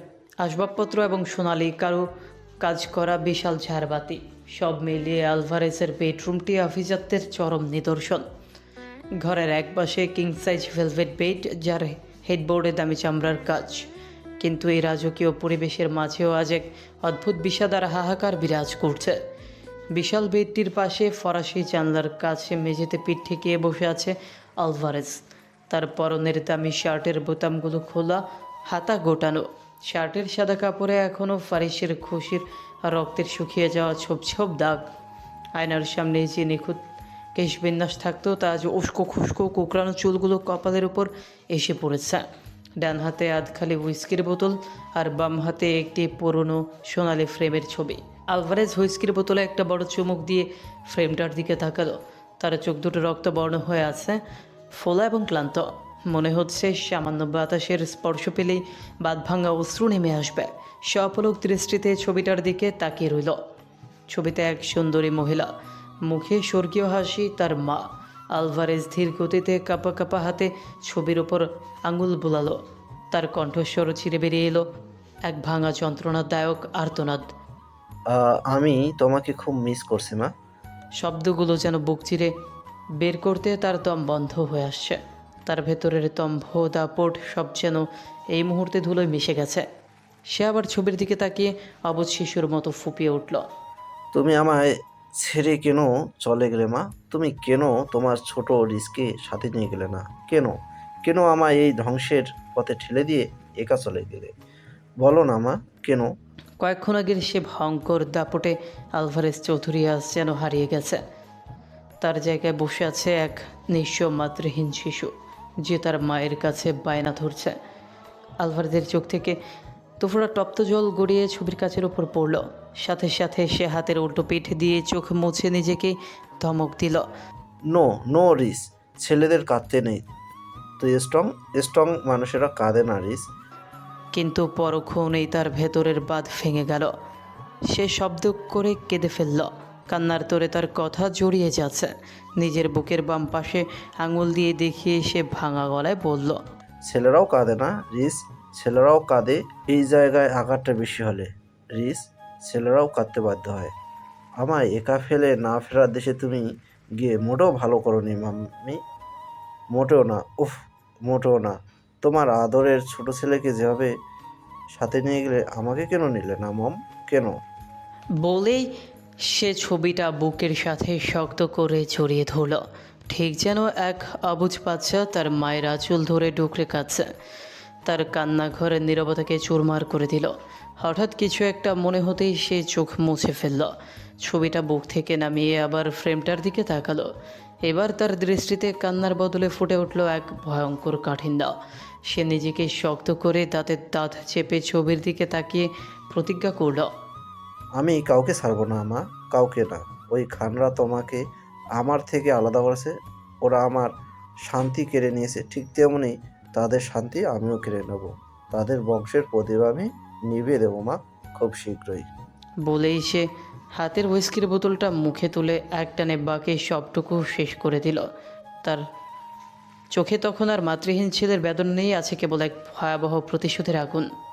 আসবাবপত্র এবং সোনালি কারু কাজ করা বিশাল ঝাড়বাতি, সব মিলিয়ে আলভারেজের বেডরুমটি আভিজাত্যের চরম নিদর্শন। ঘরের একপাশে কিং সাইজ ভেলভেট বেড, যার হেডবোর্ডে দামি চামড়ার কাজ। কিন্তু এই রাজকীয় পরিবেশের মাঝেও আজ এক অদ্ভুত বিষাদ আর হাহাকার বিরাজ করছে। বিশাল বেডটির পাশে ফরাসি জানলার কাছে মেঝেতে পিঠ ঠেকিয়ে বসে আছে আলভারেজ। তার পরনের দামি শার্টের বোতামগুলো খোলা, হাতা গোটানো। শার্টের সাদা কাপড়ে এখনও ফারিসের খুশির রক্তের শুকিয়ে যাওয়া ছোপ ছোপ দাগ। আয়নার সামনে যে নিখুঁত কেশবিন্যাস থাকতো তা আজ উস্কো খুস্কো কোকড়ানো চুলগুলো কপালের উপর এসে পড়েছে। ডান হাতে আধখালি হুইস্কির বোতল আর বাম হাতে একটি পুরনো সোনালি ফ্রেমের ছবি। আলভারেজ হুইস্কির বোতলে একটা বড় চুমুক দিয়ে ফ্রেমটার দিকে তাকালো। তার চোখ দুটো রক্তবর্ণ হয়ে আছে, ফোলা এবং ক্লান্ত। মনে হচ্ছে সামান্য বাতাসের স্পর্শ পেলেই বাঁধ ভাঙা অশ্রু নেমে আসবে। সে অপলক দৃষ্টিতে ছবিটার দিকে তাকিয়ে রইল। ছবিতে এক সুন্দরী মহিলা, মুখে স্বর্গীয় হাসি, তার মা। আলভারেজ ধীর গতিতে কাঁপা কাঁপা হাতে ছবির ওপর আঙুল বুলালো। তার কণ্ঠস্বর ছিঁড়ে বেরিয়ে এলো এক ভাঙা যন্ত্রণাদায়ক আর্তনাদ। আমি তোমাকে খুব মিস করছি মা। শব্দগুলো যেন বুক চিরে বের করতে তার দম বন্ধ হয়ে আসছে। তার ভেতরের তম্ভ দাপট সব যেন এই মুহূর্তে ধুলোয় মিশে গেছে। সে আবার ছবির দিকে তাকিয়ে অবুঝ শিশুর মতো ফুপিয়ে উঠল। তুমি আমায় ছেড়ে কেন চলে গেলে মা? তুমি কেন তোমার ছোট রিস্কে সাথে নিয়ে গেলে না? কেন কেন আমায় এই ধ্বংসের পথে ঠেলে দিয়ে একা চলে গেলে? বলো না মা, কেন? কয়েকক্ষণ আগের সে ভয়ঙ্কর দাপটে আলভারেজ চৌধুরী আজ যেন হারিয়ে গেছে। তার জায়গায় বসে আছে এক নিঃস্ব মাতৃহীন শিশু, যে তার মায়ের কাছে বায়না ধরছে। আলভারেজের চোখ থেকে দুফোঁটা তপ্ত জল গড়িয়ে ছবির কাচের ওপর পড়ল। সাথে সাথে সে হাতের উল্টো পিঠ দিয়ে চোখ মুছে নিজেকে ধমক দিল। নো নো রিস, ছেলেদের কাঁদতে নেই। তুই স্ট্রং মানুষেরা কাঁদে না রিস। কিন্তু পরক্ষণেই তার ভেতরের বাঁধ ভেঙে গেল। সে শব্দ করে কেঁদে ফেলল। কান্নার তোরে তার কথা জড়িয়ে যাচ্ছে। নিজের বুকের বাম পাশে আঙুল দিয়ে দেখিয়ে সে ভাঙা গলায় বলল, ছেলেরাও কাঁদে না রিস, ছেলেরাও কাঁদে এই জায়গায় আঘাতটা বেশি হলে। রিস, ছেলেরাও কাঁদতে বাধ্য হয়। আমায় একা ফেলে না ফেরার দেশে তুমি গিয়ে মোটেও ভালো করোনি মাম্মি, মোটেও না। উফ, মোটেও না। তোমার আদরের ছোট ছেলেকে যেভাবে সাথে নিয়ে গেলে আমাকে কেন নিলে না মম? কেন? বলেই সে ছবিটা বুকের সাথে শক্ত করে জড়িয়ে ধরল, ঠিক যেন এক অবুঝ বাচ্চা তার মায়ের আঁচল ধরে ডুকরে কাঁদছে। তার কান্না ঘরের নীরবতাকে চুরমার করে দিল। হঠাৎ কিছু একটা মনে হতেই সে চোখ মুছে ফেলল। ছবিটা বুক থেকে নামিয়ে আবার ফ্রেমটার দিকে তাকালো। এবার তার দৃষ্টিতে কান্নার বদলে ফুটে উঠল এক ভয়ঙ্কর কাঠিন্য। সে নিজেকে শক্ত করে দাঁতের দাঁত চেপে ছবির দিকে তাকিয়ে প্রতিজ্ঞা করল, আমি কাউকে ছাড়বো না মা, কাউকে না। ওই খানরা তোমাকে আমার থেকে আলাদা করেছে, ওরা আমার শান্তি কেড়ে নিয়েছে, ঠিক তেমনি তাদের শান্তি আমিও কেড়ে নেব। তাদের বংশের প্রদীপ আমি নিভিয়ে দেবো মা, খুব শীঘ্রই। বলেই সে হাতের হুইস্কির বোতলটা মুখে তুলে একটানে বাকি সবটুকু শেষ করে দিল। তার চোখে তখন আর মাতৃহীন ছেলের বেদনা নেই, আছে কেবল এক ভয়াবহ প্রতিশোধের আগুন।